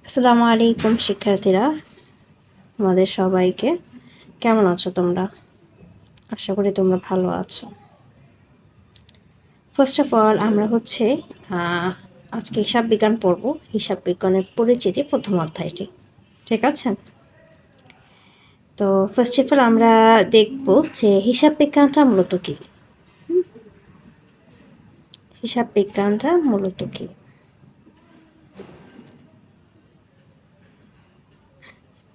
আসসালামু আলাইকুম শিক্ষার্থীরা, তোমাদের সবাইকে কেমন আছো তোমরা? আশা করি তোমরা ভালো আছো। ফার্স্ট অফ অল আমরা আজকে হিসাব বিজ্ঞান পড়ব। হিসাব বিজ্ঞানের পরিচিতি প্রথম অধ্যায়টি, ঠিক আছে? তো ফার্স্ট অফ অল আমরা দেখব যে হিসাব বিজ্ঞানটা মূলত কি। হিসাব বিজ্ঞানটা মূলত কি?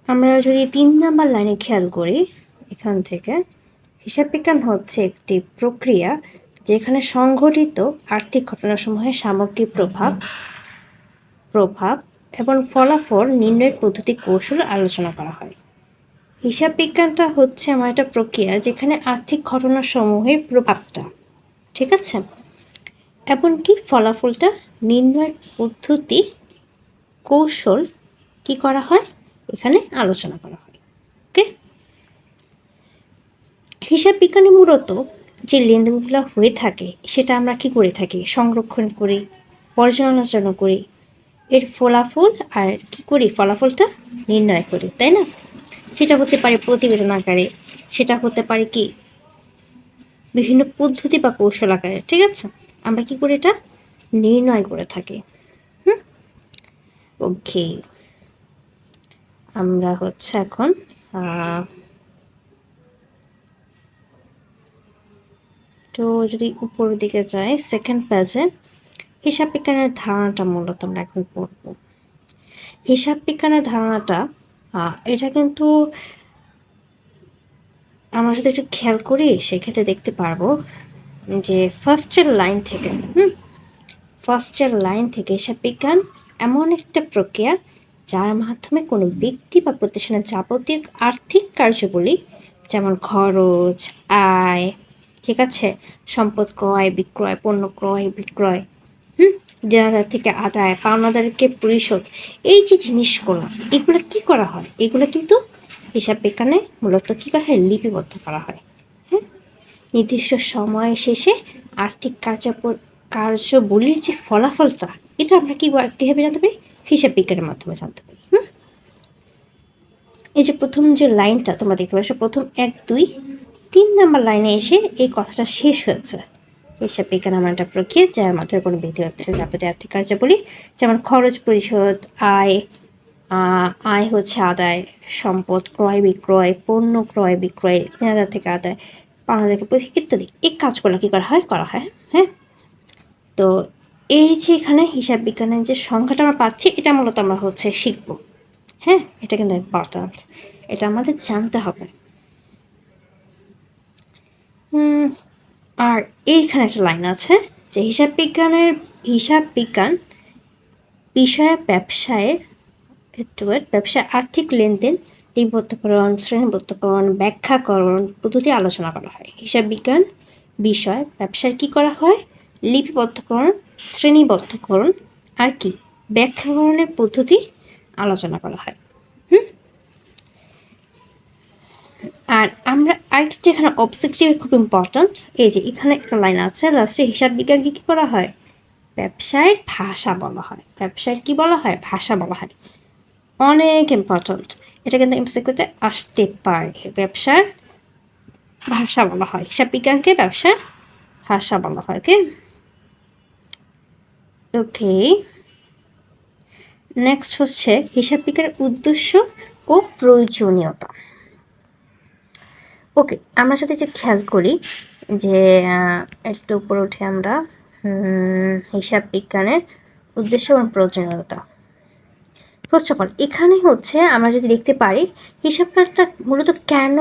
আমরা যদি 3 নাম্বার লাইনে খেয়াল করি, এখান থেকে হিসাব বিজ্ঞান হচ্ছে একটি প্রক্রিয়া যেখানে সংঘটিত আর্থিক ঘটনাসমূহের সামগ্রিক প্রভাব এবং ফলাফল নির্ণয়ের পদ্ধতি কৌশল আলোচনা করা হয়। হিসাব বিজ্ঞানটা হচ্ছে আমার একটা প্রক্রিয়া যেখানে আর্থিক ঘটনাসমূহের প্রভাবটা, ঠিক আছে, এমনকি ফলাফলটা নির্ণয়ের পদ্ধতি কৌশল কি করা হয় এখানে আলোচনা করা হয়। ওকে, হিসাব বিজ্ঞানে মূলত যে লেনদেনগুলো হয়ে থাকে সেটা আমরা কি করে থাকি, সংরক্ষণ করি, পর্যালোচনা করি, এর ফলাফল আর কি করি, ফলাফলটা নির্ণয় করি, তাই না? সেটা হতে পারে প্রতিবেদন আকারে, সেটা হতে পারে কি বিভিন্ন পদ্ধতি বা কৌশল আকারে, ঠিক আছে? আমরা কি করি, এটা নির্ণয় করে থাকি। ওকে, আমরা এখন তো যদি উপরের দিকে যাই সেকেন্ড পেজে, হিসাব বিজ্ঞানের ধারণাটা মূলত আমরা এখন পড়ব। হিসাব বিজ্ঞানের ধারণাটা এটা কিন্তু আমরা যদি একটু খেয়াল করি সেক্ষেত্রে দেখতে পারবো যে ফার্স্টের লাইন থেকে হিসাব বিজ্ঞান এমন একটা প্রক্রিয়া যার মাধ্যমে কোনো ব্যক্তি বা প্রতিষ্ঠানের যাবতীয় আর্থিক কার্যাবলী যেমন খরচ, আয়, ঠিক আছে, সম্পদ ক্রয় বিক্রয়, পণ্য ক্রয় বিক্রয়, দেনাদার থেকে আদায়, পাওনাদারকে পরিশোধ, এই যে জিনিসগুলো, এগুলো কি করা হয়, এগুলো কিন্তু হিসাব বিজ্ঞানে মূলত কি করা হয়, লিপিবদ্ধ করা হয়। হ্যাঁ, নির্দিষ্ট সময় শেষে আর্থিক কার্যবলীর যে ফলাফলটা, এটা আমরা কিভাবে জানতে পারি, হিসাব বিজ্ঞানের মাধ্যমে জানতে পারি। এই যে প্রথম যে লাইনটা তোমরা দেখতে পাচ্ছ, প্রথম 1, 2, 3 নাম্বার লাইনে এসে এই কথাটা শেষ হয়েছে। হিসাব বিজ্ঞান আমার একটা প্রক্রিয়া যার মাধ্যমে কোনো ব্যক্তি যাবতীয় আর্থিক কার্যাবলী যেমন খরচ পরিশোধ, আয় হচ্ছে আদায়, সম্পদ ক্রয় বিক্রয়, পণ্য ক্রয় বিক্রয়, কেনাদার থেকে আদায়, পাওনাদারকে ইত্যাদি, এই কাজগুলো কি করা হয়। হ্যাঁ, তো এই যে এখানে হিসাব বিজ্ঞানের যে সংখ্যাটা আমরা পাচ্ছি, এটা মূলত আমরা শিখব। হ্যাঁ, এটা কিন্তু ইম্পর্ট্যান্ট, এটা আমাদের জানতে হবে। আর এইখানে একটা লাইন আছে যে হিসাব বিজ্ঞান বিষয়ে ব্যবসায় আর্থিক লেনদেন লিপিবদ্ধকরণ, শ্রেণীবদ্ধকরণ, ব্যাখ্যাকরণ পদ্ধতি আলোচনা করা হয়। হিসাব বিজ্ঞান বিষয় ব্যবসার কি করা হয়, লিপিবদ্ধকরণ, শ্রেণীবদ্ধকরণ আর কি ব্যাখ্যাকরণের পদ্ধতি আলোচনা করা হয়। আর আমরা আরেকটা যেখানে অবজেক্টিভ খুব ইম্পর্ট্যান্ট, এই যে এখানে একটা লাইন আছে লাস্টে, হিসাব বিজ্ঞানকে কি করা হয়, ব্যবসায়ের ভাষা বলা হয়। ব্যবসায়ের কি বলা হয়, ভাষা বলা হয়, অনেক ইম্পর্ট্যান্ট। এটা কিন্তু এমসিকিউতে আসতে পারে, ব্যবসার ভাষা বলা হয়, হিসাব বিজ্ঞানকে ব্যবসার ভাষা বলা হয়। ওকে ওকে, নেক্সট হচ্ছে হিসাব বিজ্ঞানের উদ্দেশ্য ও প্রয়োজনীয়তা। ওকে, আমরা যদি যে খেয়াল করি যে একটু উপরে উঠে আমরা হিসাব বিজ্ঞানের উদ্দেশ্য এবং প্রয়োজনীয়তা। ফার্স্ট অফ অল এখানে আমরা যদি দেখতে পারি হিসাবটা মূলত কেন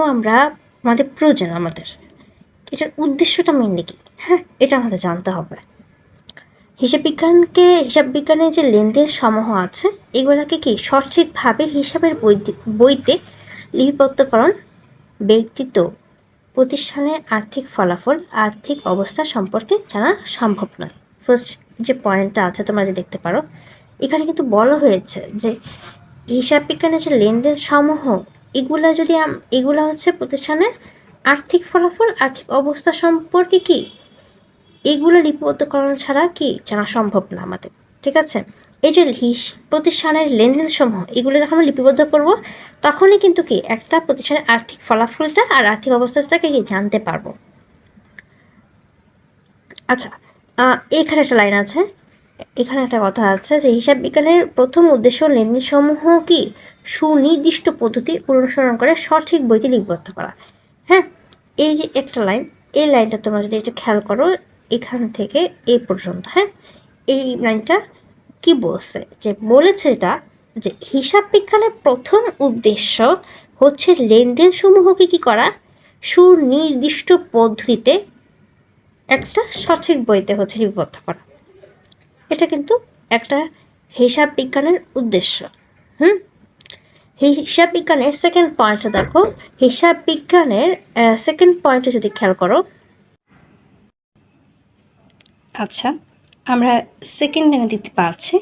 আমাদের প্রয়োজন, এটার উদ্দেশ্যটা মেনলি কি, হ্যাঁ, এটা আমাদের জানতে হবে। হিসাব বিজ্ঞানের যে লেনদেন সমূহ আছে এগুলোকে কি সঠিকভাবে হিসাবের বইতে লিপিবদ্ধকরণ ব্যক্তিত্ব প্রতিষ্ঠানের আর্থিক ফলাফল, আর্থিক অবস্থা সম্পর্কে জানা সম্ভব নয়। ফার্স্ট যে পয়েন্টটা আছে তোমরা যে দেখতে পারো, এখানে কিন্তু বলা হয়েছে যে হিসাব বিজ্ঞানের যে লেনদেন সমূহ এগুলা হচ্ছে প্রতিষ্ঠানের আর্থিক ফলাফল, আর্থিক অবস্থা সম্পর্কে কি এগুলো লিপিবদ্ধকরণ ছাড়া কি জানা সম্ভব না আমাদের, ঠিক আছে? এই যে প্রতিষ্ঠানের লেনদেন সমূহ এগুলো যখন আমরা লিপিবদ্ধ করব তখনই কিন্তু কি একটা প্রতিষ্ঠানের আর্থিক ফলাফলটা আর আর্থিক অবস্থাটাকে কি জানতে পারবো। আচ্ছা, এখানে একটা লাইন আছে, এখানে একটা কথা আছে যে হিসাব বিজ্ঞানের প্রথম উদ্দেশ্য লেনদেন সমূহ কি সুনির্দিষ্ট পদ্ধতি অনুসরণ করে সঠিক বইতে লিপিবদ্ধ করা। হ্যাঁ, এই যে একটা লাইন, এই লাইনটা তোমরা যদি একটু খেয়াল করো এখান থেকে এই পর্যন্ত, হ্যাঁ, এই লাইনটা কি বলছে, যে বলেছে এটা যে হিসাব বিজ্ঞানের প্রথম উদ্দেশ্য হচ্ছে লেনদেন সমূহকে কি করা সুনির্দিষ্ট পদ্ধতিতে একটা সঠিক বইতে হচ্ছে লিপিবদ্ধ করা। এটা কিন্তু একটা হিসাব বিজ্ঞানের উদ্দেশ্য। হিসাব বিজ্ঞানের সেকেন্ড পয়েন্টটা দেখো, হিসাব বিজ্ঞানের সেকেন্ড পয়েন্টে যদি খেয়াল করো, আচ্ছা আমরা সেকেন্ড লাইনে দিতে পারছি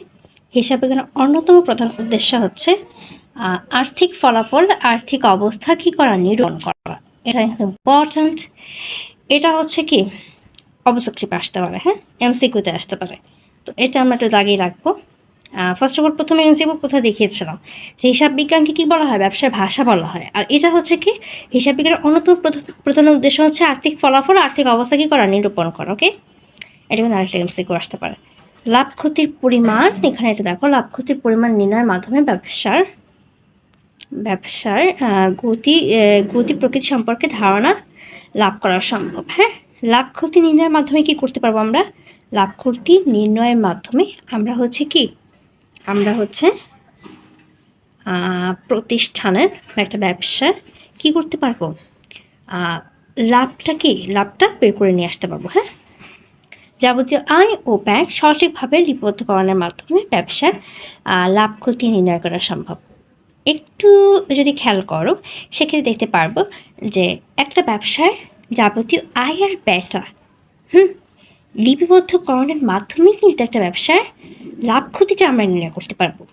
হিসাব বিজ্ঞানের অন্যতম প্রধান উদ্দেশ্য হচ্ছে আর্থিক ফলাফল আর্থিক অবস্থা কি করা নিরূপণ করা। এটা ইম্পর্ট্যান্ট। এটা হচ্ছে কি অবজেক্টিভে আসতে পারে, হ্যাঁ, এমসিকিউতে আসতে পারে। তো এটা আমরা একটু দাগিয়ে রাখবো। ফার্স্ট অফ অল প্রথমে এমসিকিউ কোথায় দেখিয়েছিলাম যে হিসাব বিজ্ঞানকে কী বলা হয়, ব্যবসার ভাষা বলা হয়। আর এটা হচ্ছে কি হিসাব বিজ্ঞানের অন্যতম প্রধান উদ্দেশ্য হচ্ছে আর্থিক ফলাফল আর্থিক অবস্থা কী করা নিরূপণ করা। ওকে, এটা কিন্তু আরেকটা এমসিকিউ আসতে পারে। লাভ ক্ষতির পরিমাণ, এখানে এটা দেখো, লাভ ক্ষতির পরিমাণ নির্ণয়ের মাধ্যমে ব্যবসার গতি প্রকৃতি সম্পর্কে ধারণা লাভ করা সম্ভব। হ্যাঁ, লাভ ক্ষতি নির্ণয়ের মাধ্যমে কি করতে পারবো আমরা, লাভ ক্ষতি নির্ণয়ের মাধ্যমে আমরা হচ্ছে কি আমরা হচ্ছে প্রতিষ্ঠানের একটা ব্যবসা কি করতে পারবো, লাভটা বের করে নিয়ে আসতে পারবো। হ্যাঁ, যাবতীয় আয় ও ব্যয় সঠিকভাবে লিপিবদ্ধকরণের মাধ্যমে ব্যবসার লাভ ক্ষতি নির্ণয় করা সম্ভব। একটু যদি খেয়াল করো সেক্ষেত্রে দেখতে পারবো যে একটা ব্যবসার যাবতীয় আয় আর ব্যয়টা লিপিবদ্ধকরণের মাধ্যমে কিন্তু একটা ব্যবসার লাভ ক্ষতিটা আমরা নির্ণয় করতে পারবো।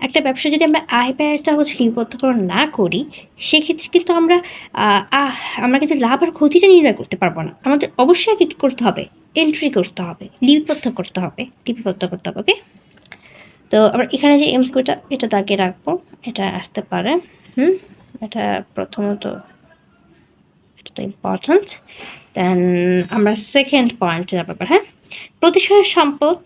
একটা ব্যবসা যদি আমরা আয় ব্যয়টা হচ্ছে লিপিবদ্ধকরণ না করি সেক্ষেত্রে কিন্তু আমরা কিন্তু লাভ আর ক্ষতিটা নির্ণয় করতে পারবো না। আমাদের অবশ্যই আগে কী করতে হবে, এন্ট্রি করতে হবে, লিপিবদ্ধ করতে হবে। ওকে, তো আবার এখানে যে এমসকিউটা এটা দাগে রাখবো, এটা আসতে পারে। এটা প্রথমত এটা তো ইম্পর্ট্যান্ট। দেন আমরা সেকেন্ড পয়েন্টের ব্যাপার, হ্যাঁ, প্রতিষ্ঠানের সম্পদ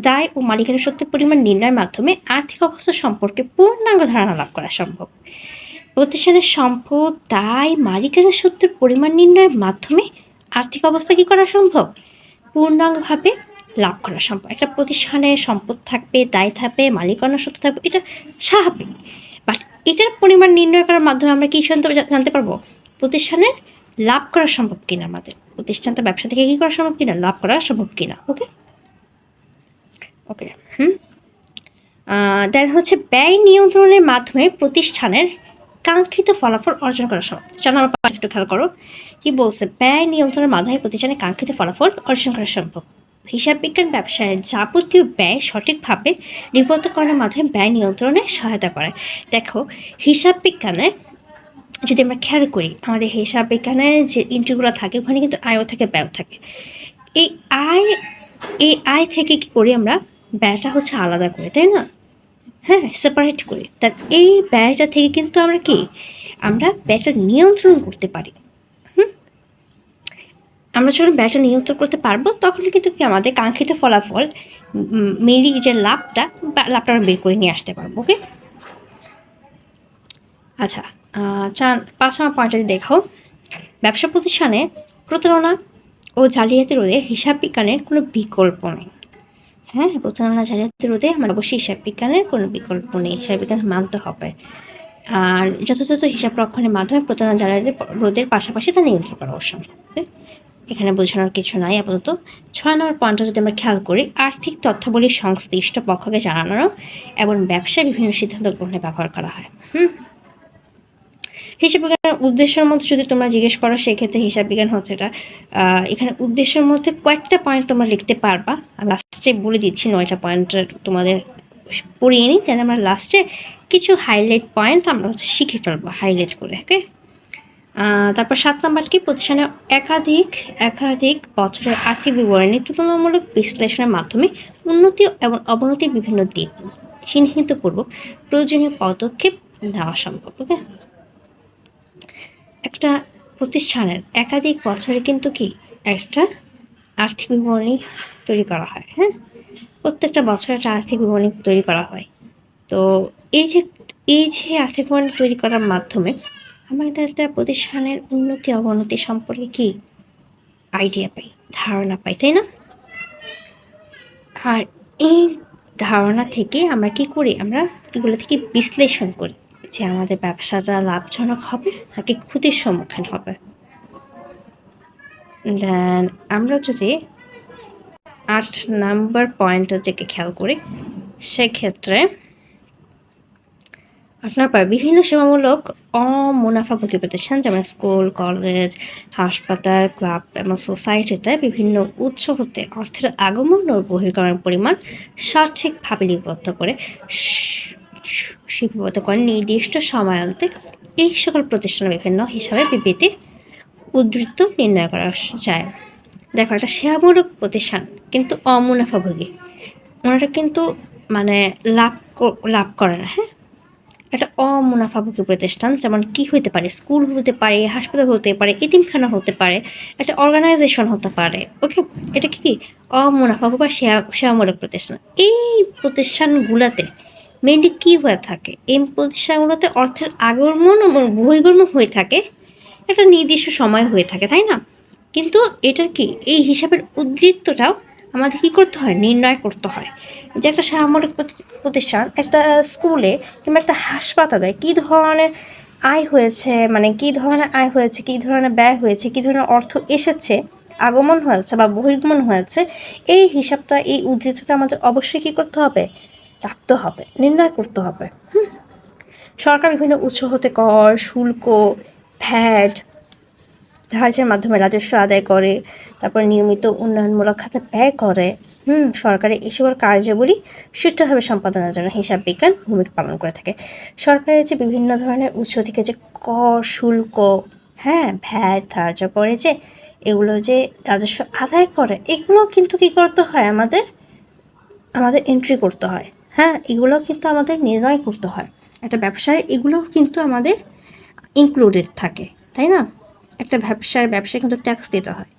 দায় ও মালিকানা সত্যের পরিমাণ নির্ণয়ের মাধ্যমে আর্থিক অবস্থা সম্পর্কে পূর্ণাঙ্গ ধারণা লাভ করা সম্ভব। প্রতিষ্ঠানের সম্পদ দায় মালিকানা সত্যের পরিমাণ নির্ণয়ের মাধ্যমে আর্থিক অবস্থা কী করা সম্ভব, পূর্ণাঙ্গভাবে লাভ করা সম্ভব। একটা প্রতিষ্ঠানের সম্পদ থাকবে, দায় থাকবে, মালিকানা সত্য থাকবে, এটা স্বাভাবিক। বাট এটার পরিমাণ নির্ণয় করার মাধ্যমে আমরা কি জানতে পারবো, প্রতিষ্ঠানের লাভ করা সম্ভব কিনা, আমাদের প্রতিষ্ঠানটা ব্যবসা থেকে কী করা সম্ভব কিনা, লাভ করা সম্ভব কিনা। ওকে, দেন হচ্ছে ব্যয় নিয়ন্ত্রণের মাধ্যমে প্রতিষ্ঠানের কাঙ্ক্ষিত ফলাফল অর্জন করা সম্ভব। 4 নম্বর পার্ট একটু খেয়াল করো কি বলছে, ব্যয় নিয়ন্ত্রণের মাধ্যমে প্রতিষ্ঠানের কাঙ্ক্ষিত ফলাফল অর্জন করা সম্ভব। হিসাব বিজ্ঞান ব্যবসায়ের যাবতীয় ব্যয় সঠিকভাবে লিপিবদ্ধকরণের মাধ্যমে ব্যয় নিয়ন্ত্রণে সহায়তা করে। দেখো হিসাব বিজ্ঞানে যদি আমরা খেয়াল করি আমাদের হিসাব বিজ্ঞানে যে এন্ট্রিগুলো থাকে ওখানে কিন্তু আয়ও থাকে ব্যয় থাকে। এই আয় থেকে কি করি আমরা, ব্যয়টা হচ্ছে আলাদা করে, তাই না, হ্যাঁ, সেপারেট করি। তা এই ব্যয়টা থেকে কিন্তু আমরা ব্যয়টা নিয়ন্ত্রণ করতে পারি। আমরা যখন ব্যয়টা নিয়ন্ত্রণ করতে পারবো তখন কিন্তু কি আমাদের কাঙ্ক্ষিত ফলাফল মেনলি যে লাভটা আমরা বের করে নিয়ে আসতে পারবো। ওকে, আচ্ছা 5 নম্বর পয়েন্টে দেখাও, ব্যবসা প্রতিষ্ঠানে প্রতারণা ও জালিয়াতি রোধে হিসাব বিজ্ঞানের কোনো বিকল্প নেই। হ্যাঁ, প্রতারণা জালিয়াতি রোধে আমাদের অবশ্যই হিসাব বিজ্ঞানের কোনো বিকল্প নেই, হিসাব বিজ্ঞান মানতে হবে। আর যথাযথ হিসাব রক্ষণের মাধ্যমে প্রতারণা জালিয়াতি রোধের পাশাপাশি তা নিয়ন্ত্রণ করা অবশ্যই। এখানে বোঝানোর কিছু নাই আপাতত। 6 নম্বর পয়েন্টটা যদি আমরা খেয়াল করি, আর্থিক তথ্যাবলী সংশ্লিষ্ট পক্ষকে জানানো এবং ব্যবসায় বিভিন্ন সিদ্ধান্ত গ্রহণে ব্যবহার করা হয়। হিসাব বিজ্ঞানের উদ্দেশ্যের মধ্যে যদি তোমরা জিজ্ঞেস করো সেক্ষেত্রে হিসাব বিজ্ঞান হচ্ছে এটা, এখানে উদ্দেশ্যের মধ্যে কয়েকটা পয়েন্ট তোমরা লিখতে পারবা। লাস্টে বলে দিচ্ছি 9টা পয়েন্ট তোমাদের পড়িয়ে নিই, তাহলে আমরা লাস্টে কিছু হাইলাইট পয়েন্ট আমরা হচ্ছে শিখে ফেলবো হাইলাইট করে। ওকে, তারপর 7 নাম্বার কি, প্রতিষ্ঠানের একাধিক একাধিক বছরের আর্থিক বিবরণী তুলনামূলক বিশ্লেষণের মাধ্যমে উন্নতি এবং অবনতির বিভিন্ন দিক চিহ্নিতপূর্বক প্রয়োজনীয় পদক্ষেপ নেওয়া সম্ভব। ওকে, একটা প্রতিষ্ঠানের একাধিক বছরে কিন্তু কি একটা আর্থিক বিবরণী তৈরি করা হয়। হ্যাঁ, প্রত্যেকটা বছর একটা আর্থিক বিবরণী তৈরি করা হয়। তো এই যে আর্থিক বিবরণী তৈরি করার মাধ্যমে আমাদের একটা প্রতিষ্ঠানের উন্নতি অবনতি সম্পর্কে কি আইডিয়া পাই, ধারণা পাই, তাই না? আর এই ধারণা থেকে আমরা কি করি, আমরা এগুলো থেকে বিশ্লেষণ করি যে আমাদের ব্যবসাটা লাভজনক হবে নাকি ক্ষতির সম্মুখীন হবে। দেন আমরা যদি 8 নাম্বার পয়েন্টের দিকে খেয়াল করি, সেক্ষেত্রে আপনার বিভিন্ন সেবামূলক অমুনাফাভোগী প্রতিষ্ঠান যেমন স্কুল, কলেজ, হাসপাতাল, ক্লাব এবং সোসাইটিতে বিভিন্ন উৎস হতে অর্থের আগমন ও বহির্গমনের পরিমাণ সঠিকভাবে লিপিবদ্ধ করে নির্দিষ্ট সময়ান্তে এই সকল প্রতিষ্ঠানের বিভিন্ন হিসাবে বিবৃতি উদ্ধৃত নির্ণয় করা যায়। দেখো, একটা সেবামূলক প্রতিষ্ঠান কিন্তু অমুনাফাভোগী, ওনারা কিন্তু মানে লাভ করে না। হ্যাঁ, একটা অমুনাফাভোগী প্রতিষ্ঠান যেমন কি হতে পারে, স্কুল হতে পারে, হাসপাতাল হতে পারে, এতিমখানা হতে পারে, একটা অর্গানাইজেশন হতে পারে। ওকে, এটা কি অমুনাফাভোগী বা সেবামূলক প্রতিষ্ঠান। এই প্রতিষ্ঠানগুলোতে মেনলি কি হয়ে থাকে, এই প্রতিষ্ঠানগুলোতে অর্থের আগমন এবং বহির্গমন হয়ে থাকে একটা নির্দিষ্ট সময় হয়ে থাকে, তাই না? কিন্তু এটার কি এই হিসাবের উদ্ধৃতটাও আমাদের কি করতে হয়, নির্ণয় করতে হয় যে একটা সামরিক প্রতিষ্ঠান একটা স্কুলে কিংবা একটা হাসপাতালে কী ধরনের আয় হয়েছে, মানে কী ধরনের আয় হয়েছে, কী ধরনের ব্যয় হয়েছে, কী ধরনের অর্থ এসেছে, আগমন হয়েছে বা বহির্গমন হয়েছে, এই হিসাবটা এই উদ্ধৃতটা আমাদের অবশ্যই কী করতে হবে, রাখতে হবে, নির্ণয় করতে হবে। সরকার বিভিন্ন উৎস হতে কর, শুল্ক, ভ্যাট, ধার্যের মাধ্যমে রাজস্ব আদায় করে, তারপর নিয়মিত উন্নয়নমূলক খাতে ব্যয় করে। সরকারের এই সকল কার্যাবলী সুষ্ঠুভাবে সম্পাদনের জন্য হিসাব বিজ্ঞান ভূমিকা পালন করে থাকে। সরকারের যে বিভিন্ন ধরনের উৎস থেকে যে কর, শুল্ক, হ্যাঁ, ভ্যাট ধার্য করে, যে এগুলো যে রাজস্ব আদায় করে, এগুলো কিন্তু কী করতে হয়, আমাদের এন্ট্রি করতে হয়। হ্যাঁ, এগুলো কিন্তু আমাদের নির্ণয় করতে হয়। একটা ব্যবসায় এগুলো কিন্তু আমাদের ইনক্লুডেড থাকে, তাই না? একটা ব্যবসায় কিন্তু ট্যাক্স দিতে হয়,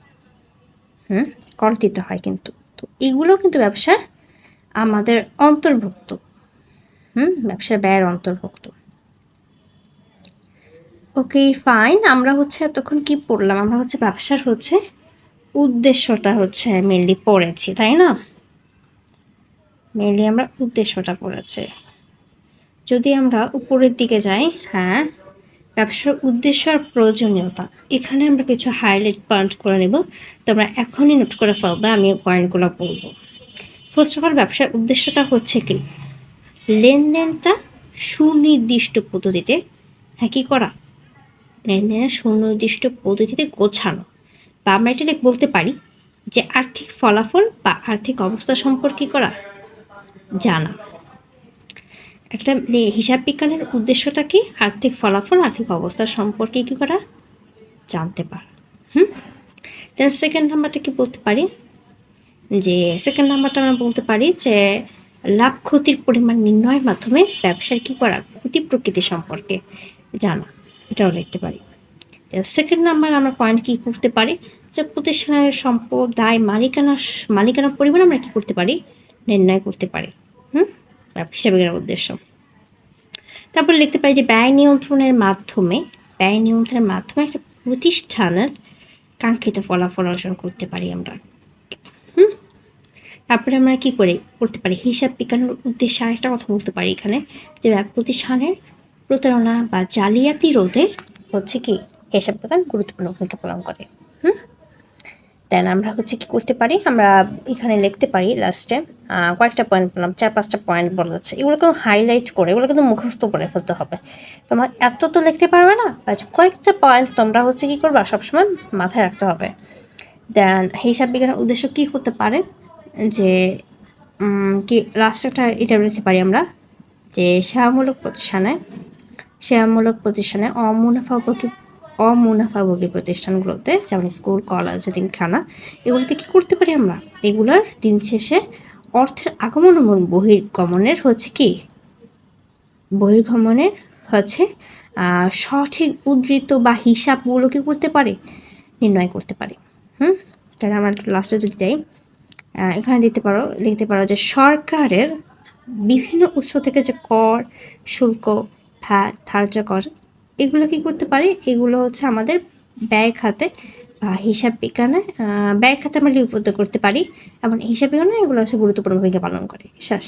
কর দিতে হয় কিন্তু। তো এগুলো কিন্তু ব্যবসার আমাদের অন্তর্ভুক্ত, ব্যবসার ব্যয়ের অন্তর্ভুক্ত। ওকে, ফাইন। আমরা এতক্ষণ কি পড়লাম, আমরা ব্যবসার উদ্দেশ্যটা মেনলি পড়েছি, তাই না? মেনলি আমরা উদ্দেশ্যটা পড়েছি। যদি আমরা উপরের দিকে যাই, হ্যাঁ, ব্যবসার উদ্দেশ্য আর প্রয়োজনীয়তা, এখানে আমরা কিছু হাইলাইট পয়েন্ট করে নেব। তোমরা এখনই নোট করে ফেলবে, আমি পয়েন্টগুলো বলবো। ফার্স্ট অফ অল, ব্যবসার উদ্দেশ্যটা হচ্ছে কি, লেনদেনটা সুনির্দিষ্ট পদ্ধতিতে, হ্যাঁ, কী করা, লেনদেনের সুনির্দিষ্ট পদ্ধতিতে গোছানো, বা আমরা এটা বলতে পারি যে আর্থিক ফলাফল বা আর্থিক অবস্থা সম্পর্কে করা জানা। একটা হিসাব বিজ্ঞানের উদ্দেশ্যটা কি, আর্থিক ফলাফল, আর্থিক অবস্থা সম্পর্কে কী করা, জানতে পারা। দেন সেকেন্ড নাম্বারটা কি বলতে পারি, যে সেকেন্ড নাম্বারটা আমরা বলতে পারি যে লাভ ক্ষতির পরিমাণ নির্ণয়ের মাধ্যমে ব্যবসার কী করা, ক্ষতি প্রকৃতি সম্পর্কে জানা, এটাও লিখতে পারি। সেকেন্ড নাম্বার আমরা পয়েন্ট কী করতে পারি, যে প্রতিষ্ঠানের সম্পদ, দায়, মালিকানার পরিমাণ আমরা কী করতে পারি, নির্ণয় করতে পারি। হিসাব বিজ্ঞানের উদ্দেশ্য। তারপর লিখতে পারি যে ব্যয় নিয়ন্ত্রণের মাধ্যমে একটা প্রতিষ্ঠানের কাঙ্ক্ষিত ফলাফল অর্জন করতে পারি আমরা। তারপরে আমরা কি করতে পারি, হিসাব বিজ্ঞানের উদ্দেশ্যে আরেকটা কথা বলতে পারি এখানে, যে প্রতিষ্ঠানের প্রতারণা বা জালিয়াতি রোধে কি হিসাব বিজ্ঞান গুরুত্বপূর্ণ ভূমিকা পালন করে। দেন আমরা কি করতে পারি, আমরা এখানে লিখতে পারি লাস্টে কয়েকটা পয়েন্ট বললাম, 4-5টা পয়েন্ট বলেছে, এগুলো কিন্তু হাইলাইট করে, এগুলো কিন্তু মুখস্থ করে ফেলতে হবে। তোমার এত তো লিখতে পারবে না, বাট কয়েকটা পয়েন্ট তোমরা কি করবা, সবসময় মাথায় রাখতে হবে। দেন হিসাব বিজ্ঞানের উদ্দেশ্য কি হতে পারে, যে কি লাস্ট একটা এটা বলতে পারি আমরা, যে সেবামূলক প্রতিষ্ঠানে অমুনাফাভোগী অমুনাফাভোগী প্রতিষ্ঠানগুলোতে, যেমন স্কুল, কলেজ, এতিমখানা, এগুলোতে কি করতে পারি আমরা? এগুলার দিন শেষে অর্থের আগমন এবং বহির্গমনের বহির্গমনের হচ্ছে সঠিক উদ্ধৃত বা হিসাবগুলো কি করতে পারে? নির্ণয় করতে পারে। তাহলে আমরা লাস্টে যদি যাই, এখানে লিখতে পারো যে সরকারের বিভিন্ন উৎস থেকে যে কর, শুল্ক, ভ্যাট ধার্য কর, এগুলো কি করতে পারি? এগুলো হচ্ছে আমাদের ব্যয় খাতে বা হিসাব বিজ্ঞানে ব্যয় খাতে আমরা লিপিবদ্ধ করতে পারি, এবং হিসাব বিজ্ঞানে এগুলো হচ্ছে গুরুত্বপূর্ণ ভূমিকা পালন করে। শেষ।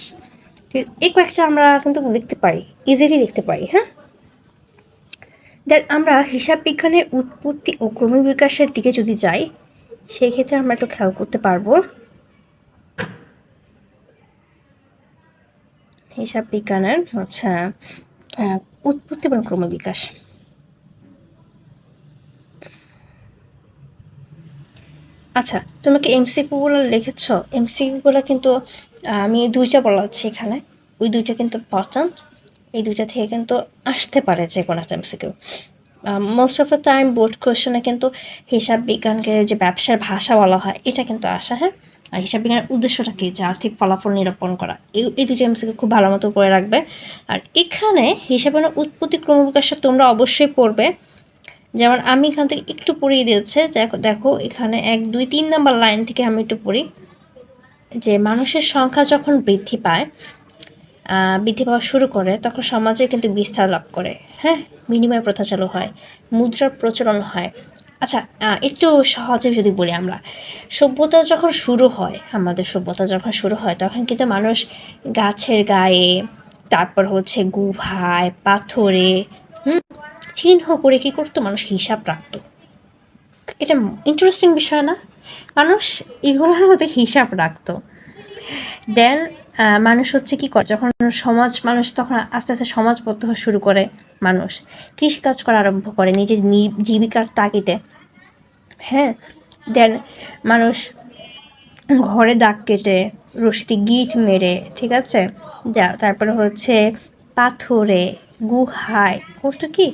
ঠিক আছে, এই কয়েকটা আমরা কিন্তু লিখতে পারি, ইজিলি লিখতে পারি। হ্যাঁ, দেন আমরা হিসাব বিজ্ঞানের উৎপত্তি ও ক্রমিক বিকাশের দিকে যদি যাই, সেই ক্ষেত্রে আমরা একটু খেয়াল করতে পারবো হিসাব বিজ্ঞানের হচ্ছে উৎপত্তি এবং ক্রমবিকাশ। আচ্ছা, তুমি কি এমসিকিউগুলো লিখেছ? এমসিকিউগুলো কিন্তু আমি দুইটা বলা হচ্ছে এখানে, ওই দুইটা কিন্তু ইম্পর্ট্যান্ট। এই দুইটা থেকে কিন্তু আসতে পারে যে কোনো একটা MCQ. Most of the time board কোয়েশনে কিন্তু হিসাব বিজ্ঞানকে যে ব্যবসার ভাষা বলা হয়, এটা কিন্তু আসে। হ্যাঁ, আর হিসাব বিজ্ঞানের উদ্দেশ্যটা কি? যে আর্থিক ফলাফল নিরূপণ করা। এই দুটো এমসিকিউ খুব ভালো মতো করে রাখবে। আর এখানে হিসাব বিজ্ঞানের উৎপত্তি ক্রমবিকাশটা তোমরা অবশ্যই পড়বে। যেমন আমি এখান থেকে একটু পড়িয়ে দিয়েছে, দেখো এখানে 1, 2, 3 নাম্বার লাইন থেকে আমি একটু পড়ি, যে মানুষের সংখ্যা যখন বৃদ্ধি পাওয়া শুরু করে, তখন সমাজে কিন্তু বিস্তার লাভ করে। হ্যাঁ, বিনিময় প্রথা চালু হয়, মুদ্রার প্রচলন হয়। আচ্ছা, একটু সহজে যদি বলি, আমরা আমাদের সভ্যতা যখন শুরু হয় তখন কিন্তু মানুষ গাছের গায়ে, তারপর হচ্ছে গুহায়, পাথরে চিহ্ন করে কি করতো? মানুষ হিসাব রাখতো। এটা ইন্টারেস্টিং বিষয় না? মানুষ এগুলোর মধ্যে হিসাব রাখতো। দেন মানুষ হচ্ছে কি করে, যখন মানুষ তখন আস্তে আস্তে সমাজবদ্ধ হওয়া শুরু করে, মানুষ কৃষিকাজ করা আরম্ভ করে নিজের জীবিকার তাগিদে। হ্যাঁ, দেন মানুষ ঘরে দাগ কেটে, রশিতে গিট মেরে, ঠিক আছে, তারপরে হচ্ছে পাথরে, গুহায় করতো কি,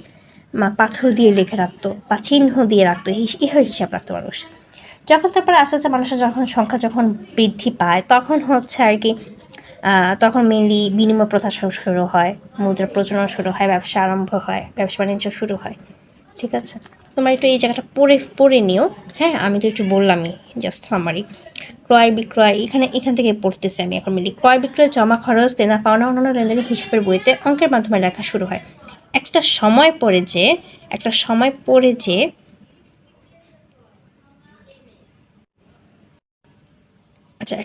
পাথর দিয়ে লিখে রাখতো বা চিহ্ন দিয়ে রাখতো, এভাবে হিসাব রাখতো মানুষ। তারপরে আস্তে আস্তে মানুষের সংখ্যা যখন বৃদ্ধি পায়, তখন হচ্ছে আর কি, তখন মেনলি বিনিময় প্রথা শুরু হয়, মুদ্রার প্রচলন শুরু হয়, ব্যবসা আরম্ভ হয়, ব্যবসা বাণিজ্য শুরু হয়। ঠিক আছে, তোমরা একটু এই জায়গাটা পড়ে নিও। হ্যাঁ, আমি তো একটু বললামই, জাস্ট সামারি। ক্রয় বিক্রয়, এখান থেকে পড়তেছি আমি এখন মিলি। ক্রয় বিক্রয়, জমা খরচ, দেনা পাওনা, অন্যান্য লেনদেনের হিসাবের বইতে অঙ্কের মাধ্যমে লেখা শুরু হয়। একটা সময় পরে যে আচ্ছা,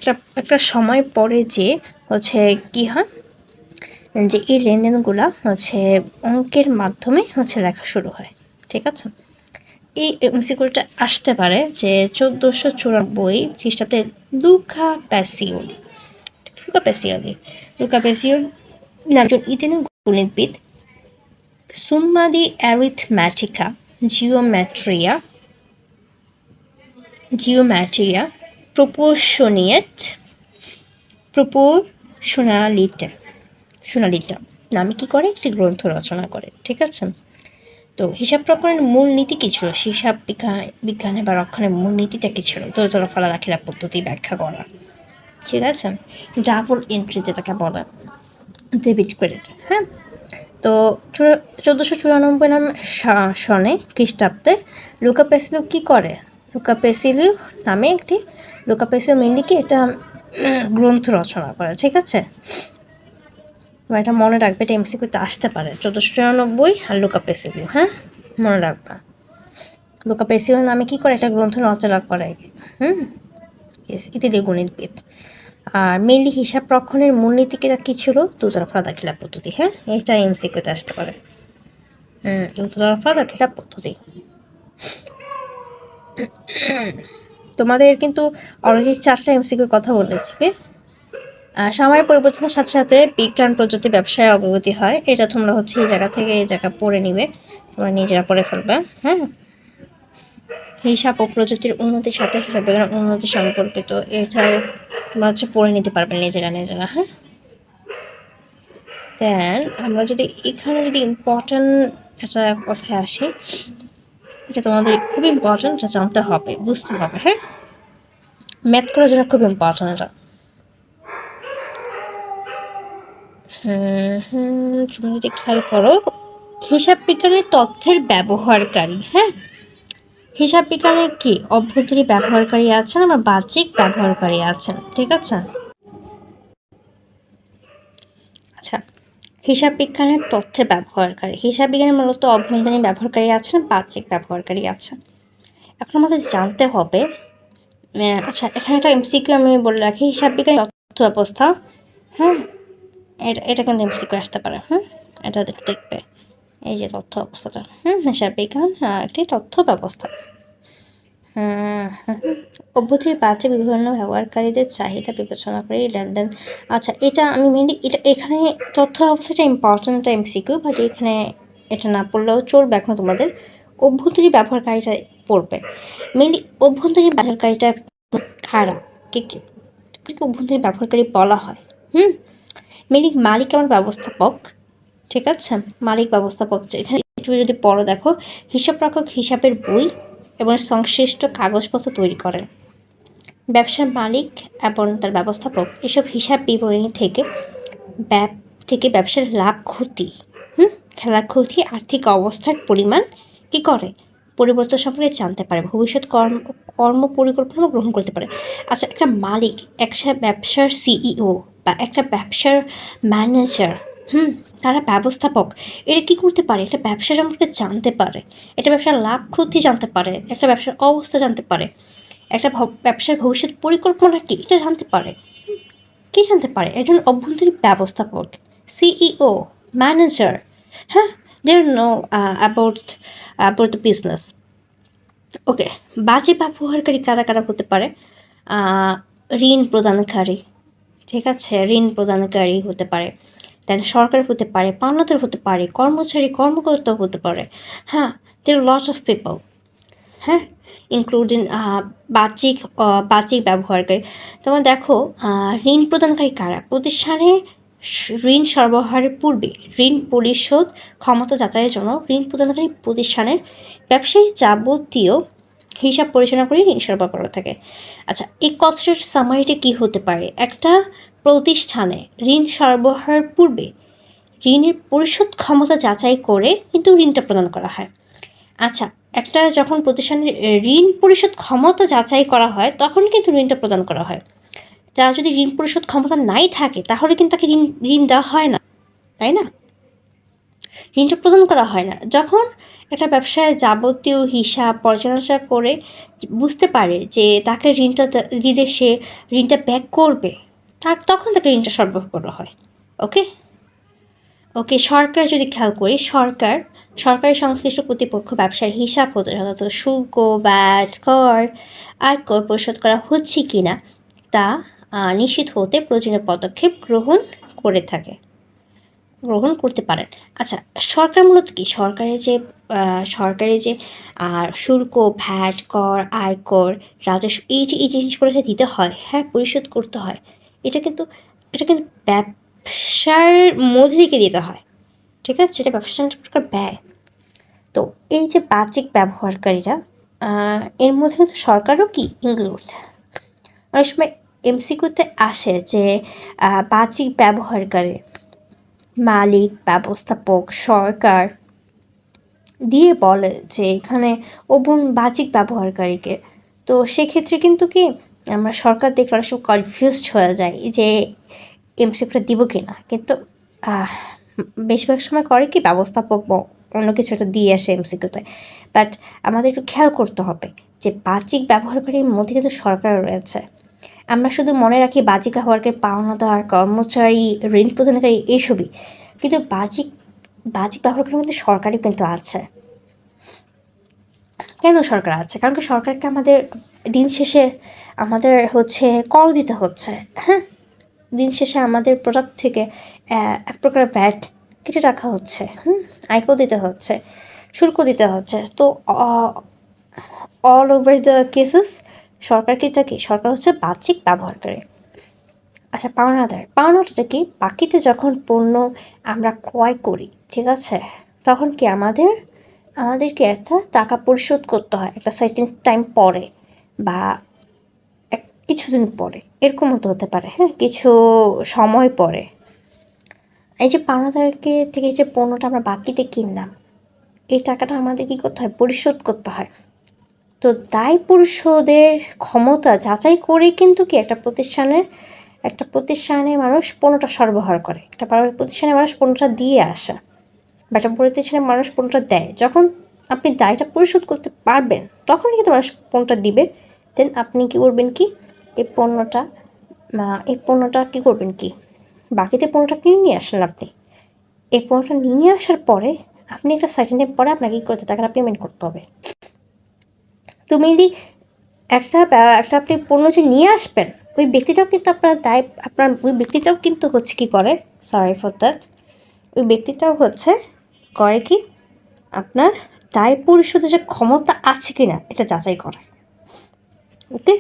একটা সময় পরে যে হচ্ছে কি হয়, যে এই লেনদেনগুলা হচ্ছে অঙ্কের মাধ্যমে হচ্ছে লেখা শুরু হয়। ঠিক আছে, এই এমসিকিউটা আসতে পারে যে 1494 খ্রিস্টাব্দে লুকা প্যাসিওলি নাম একজন ইতালিয়ান গণিতবিদ, সুম্মা দি অ্যারিথমেটিকা জিওমেট্রিয়া প্রপোর্শনালিটা নামে কি করে, একটি গ্রন্থ রচনা করে। ঠিক আছে, তো হিসাব প্রকরণের মূল নীতি কী ছিল? হিসাব বিজ্ঞানে বা রক্ষণের মূল নীতিটা কী ছিল? তোলা ফলাফল পদ্ধতি ব্যাখ্যা করা। ঠিক আছে, ডাবল এন্ট্রি যেটাকে বলে, ডেবিট ক্রেডিট। হ্যাঁ, তো 1494 সনে খ্রিস্টাব্দে লুকা প্যাসিলিও কী করে? লুকা প্যাসিলিও মেনলি কি এটা গ্রন্থ রচনা করে। ঠিক আছে, এটা মনে রাখবে, এটা এমসিকিউতে আসতে পারে। 1494 আর লুকা প্যাসিলিও। হ্যাঁ, মনে রাখবা, লুকা প্যাসিলিও নামে কি করে, একটা গ্রন্থ রচনা করে। ইত্যাদি গণিতবিদ। আর মেনলি হিসাব রক্ষণের মূলনীতিটা কী ছিল? দুতরফা দাখিলা পদ্ধতি। হ্যাঁ, এটা এমসিকিউতে আসতে পারে। দুতরফা দাখিলা পদ্ধতি। তোমাদের কিন্তু অলরেডি 4টা এমসিকিউর কথা বলেছি। সময়ের পরিবর্তনের সাথে সাথে বিজ্ঞান প্রযুক্তি ব্যবসায় অগ্রগতি হয়, এটা তোমরা হচ্ছে এই জায়গা থেকে এই জায়গা পড়ে নিবে, তোমরা নিজেরা পড়ে ফেলবে। হ্যাঁ, হিসাব ও প্রযুক্তির উন্নতির সাথে হিসাব বিজ্ঞানের উন্নতি সম্পর্কিত, এছাড়াও তোমরা হচ্ছে পড়ে নিতে পারবে নিজেরা। হ্যাঁ, দেন আমরা যদি এখানে ইম্পর্টেন্ট একটা কথায় আসি, এটা তোমাদের খুব ইম্পর্টেন্ট, এটা জানতে হবে, বুঝতে হবে। হ্যাঁ, ম্যাথ করার জন্য খুব ইম্পর্টেন্ট এটা। তুমি যদি খেয়াল করো, হিসাব বিজ্ঞানের তথ্যের ব্যবহারকারী, হ্যাঁ, হিসাব বিজ্ঞানে কি অভ্যন্তরীণ ব্যবহারকারী আছেন, আবার বাহ্যিক ব্যবহারকারী আছেন, ঠিক আছে। আচ্ছা, হিসাব বিজ্ঞানের তথ্যের ব্যবহারকারী, হিসাব বিজ্ঞানের মূলত অভ্যন্তরীণ ব্যবহারকারী আছেন, বাহ্যিক ব্যবহারকারী আছেন। এখন আমাদের জানতে হবে, আচ্ছা এখানে একটা এমসিকিউ আমি বলে রাখি, হিসাব বিজ্ঞানের তথ্য ব্যবস্থা, হ্যাঁ, এটা কিন্তু এমসিকিউ আসতে পারে। এটা দেখবে, এই যে তথ্য ব্যবস্থাটা, হিসাব বিজ্ঞান একটি তথ্য ব্যবস্থা। অভ্যন্তরীণ বাহ্যে বিভিন্ন ব্যবহারকারীদের চাহিদা বিবেচনা করে লেনদেন। আচ্ছা, এটা আমি মেনলি এখানে তথ্য ব্যবস্থাটা ইম্পর্টেন্ট একটা এমসিকিউ, বাট এখানে এটা না পড়লেও চলবে। এখন তোমাদের অভ্যন্তরীণ ব্যবহারকারীটা পড়বে, মেনলি অভ্যন্তরীণ ব্যবহারকারীটা কারা, কে অভ্যন্তরীণ ব্যবহারকারী বলা হয়। মেনলি মালিক এবং ব্যবস্থাপক, ঠিক আছে, মালিক ব্যবস্থাপক। এখানে যদি পড়ো দেখো, হিসাব রক্ষক হিসাবের বই এবং সংশ্লিষ্ট কাগজপত্র তৈরি করেন। ব্যবসার মালিক এবং তার ব্যবস্থাপক এসব হিসাব বিবরণী থেকে ব্যবসার লাভ ক্ষতি, ক্ষতি আর্থিক অবস্থার পরিমাণ কি করে, পরিবর্তন সম্পর্কে জানতে পারে, ভবিষ্যৎ কর্ম পরিকল্পনা গ্রহণ করতে পারে। আচ্ছা, একটা মালিক, একটা ব্যবসার সিইও বা একটা ব্যবসার ম্যানেজার, তারা ব্যবস্থাপক, এরা কি করতে পারে, একটা ব্যবসা সম্পর্কে জানতে পারে, একটা ব্যবসার লাভ ক্ষতি জানতে পারে, একটা ব্যবসার অবস্থা জানতে পারে, একটা ব্যবসার ভবিষ্যৎ পরিকল্পনা কি এটা জানতে পারে। কি জানতে পারে? একজন অভ্যন্তরীণ ব্যবস্থাপক, সিইও, ম্যানেজার, হ্যাঁ, they know about the business. Okay, বাজে ব্যবহারকারী কারা কারা হতে পারে? ঋণ প্রদানকারী, ঠিক আছে, ঋণ প্রদানকারী হতে পারে, দেন সরকার হতে পারে, পাওনাদার হতে পারে, কর্মকর্তা হতে পারে। হ্যাঁ, দেয়ার লট অফ পিপল, হ্যাঁ, ইনক্লুডিং বাহ্যিক ব্যবহারকারী। তোমরা দেখো, ঋণ প্রদানকারী কারা? প্রতিষ্ঠানে ঋণ সরবরাহের পূর্বে ঋণ পরিশোধ ক্ষমতা যাচাইয়ের জন্য ঋণ প্রদানকারী প্রতিষ্ঠানের ব্যবসায়ী যাবতীয় হিসাব পরিচালনা করে ঋণ সরবরাহ করা থাকে। আচ্ছা, এই কথাটার সামারিটি কী হতে পারে? একটা প্রতিষ্ঠানে ঋণ সরবরাহের পূর্বে ঋণের পরিশোধ ক্ষমতা যাচাই করে কিন্তু ঋণটা প্রদান করা হয়। আচ্ছা, একটা যখন প্রতিষ্ঠানের ঋণ পরিশোধ ক্ষমতা যাচাই করা হয় তখন কিন্তু ঋণটা প্রদান করা হয়। যার যদি ঋণ পরিশোধ ক্ষমতা নাই থাকে তাহলে কিন্তু তাকে ঋণ দেওয়া হয় না, তাই না? ঋণটা প্রদান করা হয় না। যখন একটা ব্যবসায় যাবতীয় হিসাব পর্যালোচনা করে বুঝতে পারে যে তাকে ঋণটা দিলে সে ঋণটা ব্যাক করবে, তখন তাকে ঋণটা সরবরাহ করা হয়। ওকে, সরকার যদি খেয়াল করি, সরকারি সংশ্লিষ্ট কর্তৃপক্ষ ব্যবসার হিসাব হতে যথাযথ শুল্ক, ভ্যাট, কর, আয়কর পরিশোধ করা হচ্ছে কিনা তা নিশ্চিত হতে প্রয়োজনীয় পদক্ষেপ গ্রহণ করতে পারেন। আচ্ছা, সরকার মূলত কি, সরকারি যে শুল্ক, ভ্যাট, কর, আয়কর, রাজস্ব, এই জিনিসগুলো যে দিতে হয়, হ্যাঁ, পরিশোধ করতে হয়, এটা কিন্তু ব্যবসার মধ্যে থেকে দিতে হয়, ঠিক আছে, সেটা ব্যবসার প্রকার ব্যয়। তো এই যে বাহ্যিক ব্যবহারকারীরা, এর মধ্যে কিন্তু সরকারও কি ইনক্লুড। অনেক সময় এমসিকিউতে আসে যে বাহ্যিক ব্যবহারকারী মালিক, ব্যবস্থাপক, সরকার দিয়ে বলে যে এখানে বাহ্যিক ব্যবহারকারীকে। তো সেক্ষেত্রে কিন্তু কি আমরা সরকার দেখলে অনেক সময় কনফিউজড হয়ে যায় যে এমসিকিউটা দিব কি না, কিন্তু বেশিরভাগ সময় করে কি ব্যবস্থাপক অন্য কিছু একটা দিয়ে আসে এমসিকিউতে। বাট আমাদের একটু খেয়াল করতে হবে যে বাহ্যিক ব্যবহারকারীর মধ্যে কিন্তু সরকার রয়েছে। আমরা শুধু মনে রাখি বাহ্যিক ব্যবহারকারী পাওনাদার, কর্মচারী, ঋণ প্রদানকারী এইসবই, কিন্তু বাহ্যিক ব্যবহারকারীর মধ্যে সরকারই কিন্তু আছে। কেন সরকার আছে? কারণ কি সরকারকে আমাদের দিন শেষে আমাদের কর দিতে হচ্ছে, হ্যাঁ, দিন শেষে আমাদের প্রোডাক্ট থেকে এক প্রকার ভ্যাট কেটে রাখা হচ্ছে, আয়কর দিতে হচ্ছে, শুল্ক দিতে হচ্ছে। তো অল ওভার দ্য কেসেস সরকারটা কি? সরকার হচ্ছে বাহ্যিক ব্যবহারকারী। আচ্ছা, পাওনাদারটা কি? বাকিতে যখন পণ্য আমরা ক্রয় করি, ঠিক আছে, তখন কি আমাদের আমাদেরকে একটা টাকা পরিশোধ করতে হয় একটা সার্টেন টাইম পরে বা কিছুদিন পরে, এরকম হতে পারে, হ্যাঁ? কিছু সময় পরে। এই যে পাওনাদারকে থেকে যে পণ্যটা আমরা বাকিতে কিনলাম, এই টাকাটা আমাদের কী করতে হয়? পরিশোধ করতে হয়। তো দায় পরিশোধের ক্ষমতা যাচাই করেই কিন্তু কি একটা প্রতিষ্ঠানে মানুষ পণ্যটা সরবরাহ করে। একটা প্রতিষ্ঠানে মানুষ পণ্যটা দিয়ে আসে বা একটা প্রতিষ্ঠানে মানুষ পণ্যটা দেয়। যখন আপনি দায়টা পরিশোধ করতে পারবেন, তখনই কিন্তু মানুষ পণ্যটা দিবে। দেন আপনি কী করবেন কি? এই পণ্যটা কী করবেন কি? বাকিতে পণ্যটা কিনে নিয়ে আসলেন আপনি। এই পণ্যটা নিয়ে আসার পরে আপনি একটা সার্টেন টাইম পরে আপনাকে কী করতে টাকাটা পেমেন্ট করতে হবে। তো মেইনলি একটা আপনি পণ্য যে নিয়ে আসবেন, ওই ব্যক্তিটাও কিন্তু আপনার ওই ব্যক্তিটাও কিন্তু হচ্ছে কী করে, সরি ফর দ্যাট, ওই ব্যক্তিটাও হচ্ছে করে কি আপনার দায় পরিশোধের যে ক্ষমতা আছে কিনা এটা যাচাই করে। ওকে?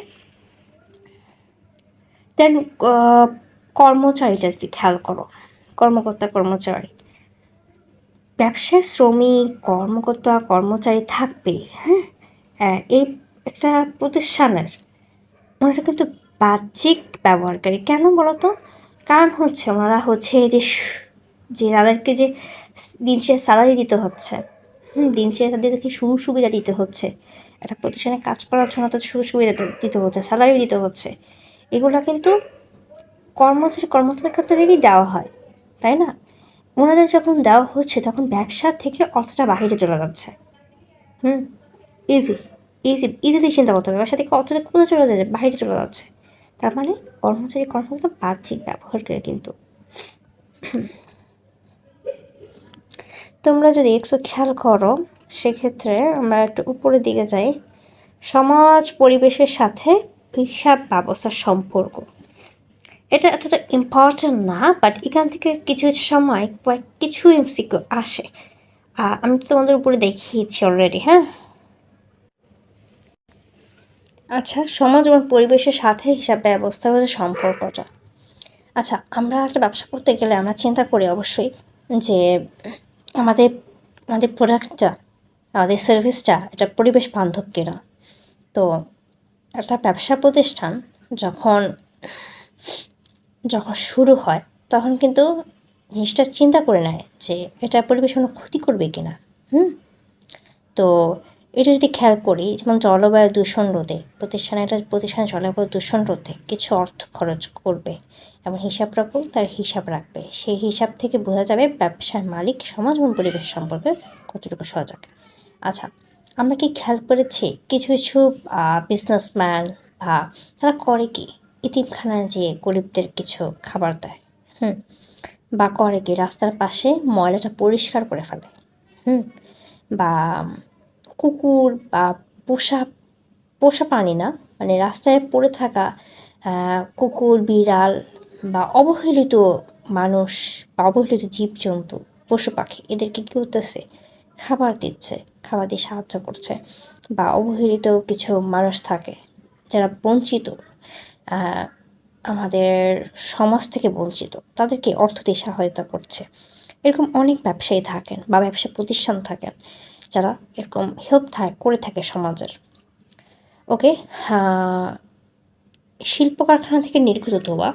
দেন কর্মচারীটা একটু খেয়াল করো। কর্মকর্তা-কর্মচারী। ব্যবসায় শ্রমিক, কর্মকর্তা, কর্মচারী থাকবে, হ্যাঁ? এই একটা প্রতিষ্ঠানের ওনারা কিন্তু বাহ্যিক ব্যবহারকারী। কেন বলো তো? কারণ হচ্ছে ওনারা হচ্ছে যে তাদেরকে যে দিন শেষে স্যালারি দিতে হচ্ছে, দিন শেষে তাদেরকে সুযোগ সুবিধা দিতে হচ্ছে। একটা প্রতিষ্ঠানে কাজ করার জন্য তাদের সুযোগ সুবিধা দিতে হচ্ছে, স্যালারি দিতে হচ্ছে। এগুলা কিন্তু কর্মচারীদের ক্ষেত্রে থেকেই দেওয়া হয়, তাই না? ওনাদের যখন দেওয়া হচ্ছে তখন ব্যবসা থেকে অর্থটা বাহিরে চলে যাচ্ছে। হুম ইজি ইজিলি চিন্তা করতে হবে, ব্যবসা থেকে অর্থটা কোথায় চলে যায়? বাহিরে চলে যাচ্ছে। তার মানে কর্মকর্তা বাহ্যিক ব্যবহার করে কিন্তু। তোমরা যদি একটু খেয়াল করো, সেক্ষেত্রে আমরা একটু উপরের দিকে যাই। সমাজ পরিবেশের সাথে হিসাব ব্যবস্থার সম্পর্ক। এটা এতটা ইম্পর্টেন্ট না, বাট এখান থেকে কিছু সময় কিছু এমসিকিউ আসে। আমি তো তোমাদের উপরে দেখিয়েছি অলরেডি, হ্যাঁ? আচ্ছা, সমাজ এবং পরিবেশের সাথে হিসাব ব্যবস্থার মধ্যে সম্পর্কটা। আচ্ছা, আমরা একটা ব্যবসা করতে গেলে আমরা চিন্তা করি অবশ্যই যে আমাদের আমাদের প্রোডাক্টটা, আমাদের সার্ভিসটা এটা পরিবেশ বান্ধব কিনা। তো একটা ব্যবসা প্রতিষ্ঠান যখন যখন শুরু হয় তখন কিন্তু জিনিসটা চিন্তা করে নেয় যে এটা পরিবেশ কোনো ক্ষতি করবে কিনা। তো এটা যদি খেয়াল করি, যেমন জলবায়ু দূষণ রোধে প্রতিষ্ঠানে জলবায়ু দূষণ রোধে কিছু অর্থ খরচ করবে এবং তার হিসাব রাখবে। সেই হিসাব থেকে বোঝা যাবে ব্যবসার মালিক সমাজ এবং পরিবেশ সম্পর্কে কতটুকু সজাগ। আচ্ছা, আমরা কি খেয়াল করেছি কিছু কিছু বিজনেসম্যান বা তারা করে কি এতিমখানায় যেয়ে গরিবদের কিছু খাবার দেয়, বা করে কি রাস্তার পাশে ময়লাটা পরিষ্কার করে ফেলে, বা কুকুর বা পোষা পোষা প্রাণী না, মানে রাস্তায় পড়ে থাকা কুকুর, বিড়াল বা অবহেলিত মানুষ বা অবহেলিত জীবজন্তু, পশু পাখি এদেরকে কী করতেছে? খাবার দিচ্ছে, খাবার দিয়ে সাহায্য করছে। বা অবহেলিত কিছু মানুষ থাকে যারা বঞ্চিত, আমাদের সমাজ থেকে বঞ্চিত, তাদেরকে অর্থ দিয়ে সহায়তা করছে। এরকম অনেক ব্যবসায়ী থাকেন বা ব্যবসা প্রতিষ্ঠান থাকেন যারা এরকম হেল্প করে থাকে সমাজের। ওকে, শিল্প কারখানা থেকে নির্গত ধোঁয়া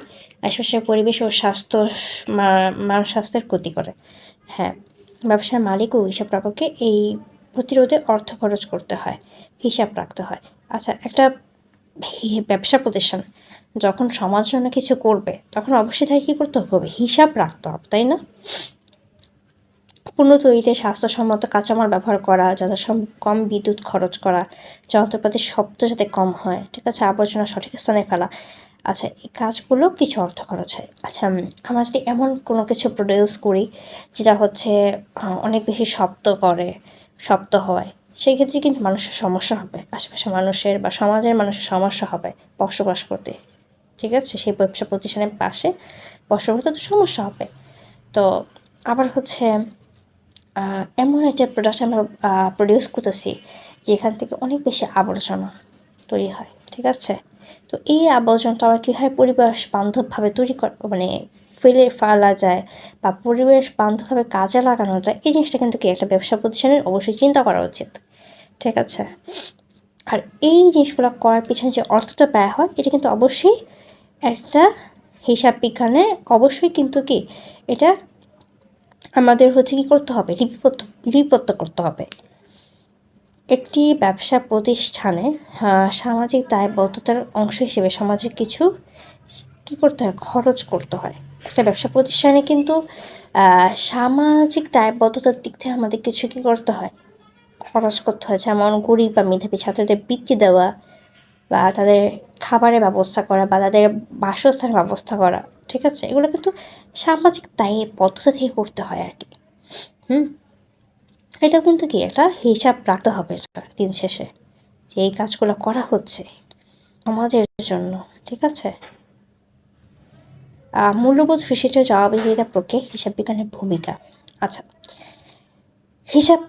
আশেপাশের পরিবেশ ও মানুষ স্বাস্থ্যের ক্ষতি করে। হ্যাঁ, ব্যবসার মালিক ও হিসাবরক্ষককে এই প্রতিরোধে অর্থ খরচ করতে হয়, হিসাব রাখতে হয়। আচ্ছা, একটা ব্যবসা প্রতিষ্ঠান যখন সমাজের জন্য কিছু করবে তখন অবশ্যই তাকে কী করতে হবে? হিসাব রাখতে হবে, তাই না? পণ্য তৈরিতে স্বাস্থ্যসম্মত কাঁচামাল ব্যবহার করা, কম বিদ্যুৎ খরচ করা, যন্ত্রপাতির শব্দ যাতে কম হয়, ঠিক আছে? আবর্জনা সঠিক স্থানে ফেলা। আচ্ছা, এই কাজগুলো কিছু অর্থ খরচ হয়। আচ্ছা, আমরা যদি এমন কোনো কিছু প্রডিউস করি যেটা হচ্ছে অনেক বেশি শব্দ হয়, সেই ক্ষেত্রে কিন্তু মানুষের সমস্যা হবে। আশেপাশের মানুষের বা সমাজের মানুষের সমস্যা হবে বসবাস করতে, ঠিক আছে? সেই ব্যবসা প্রতিষ্ঠানের পাশে বসবাস করতে তো সমস্যা হবে। তো আবার হচ্ছে এমন একটা প্রোডাক্ট আমরা প্রডিউস করতেছি যেখান থেকে অনেক বেশি আবর্জনা তৈরি হয়, ঠিক আছে? তো এই আবর্জনাটা আবার কী হয়? পরিবেশ বান্ধবভাবে তৈরি মানে ফেলে ফেলা যায় বা পরিবেশ বান্ধবভাবে কাজে লাগানো যায়, এই জিনিসটা কিন্তু কি একটা ব্যবসা প্রতিষ্ঠানের অবশ্যই চিন্তা করা উচিত। ঠিক আছে? আর এই জিনিসগুলো করার পিছনে যে অর্থটা ব্যয় হয়, এটা কিন্তু অবশ্যই একটা হিসাব বিজ্ঞানে অবশ্যই কিন্তু কি এটা আমাদের হচ্ছে কি করতে হবে, লিপিবদ্ধ করতে হবে। একটি ব্যবসা প্রতিষ্ঠানে সামাজিক দায়বদ্ধতার অংশ হিসেবে সমাজে কিছু কি করতে হয়, খরচ করতে হয়। একটা ব্যবসা প্রতিষ্ঠানে কিন্তু সামাজিক দায়বদ্ধতার দিক থেকে আমাদের কিছু কি করতে হয়, খরচ করতে হয়। যেমন গরিব বা মেধাবী ছাত্রদের বৃত্তি দেওয়া, বা তাদের খাবারের ব্যবস্থা করা, বা তাদের বাসস্থানের ব্যবস্থা করা। ঠিক আছে? এগুলো কিন্তু সামাজিক দায়বদ্ধতা থেকে করতে হয় আর কি। এটাও কিন্তু কি একটা হিসাব রাখতে হবে দিন শেষে, যে এই কাজগুলো করা হচ্ছে সমাজের জন্য। ঠিক আছে? মূল্যবোধ সৃষ্টিতে জবাবদিহিতা প্রক্রিয়া হিসাব বিজ্ঞানের ভূমিকা। আচ্ছা, হিসাব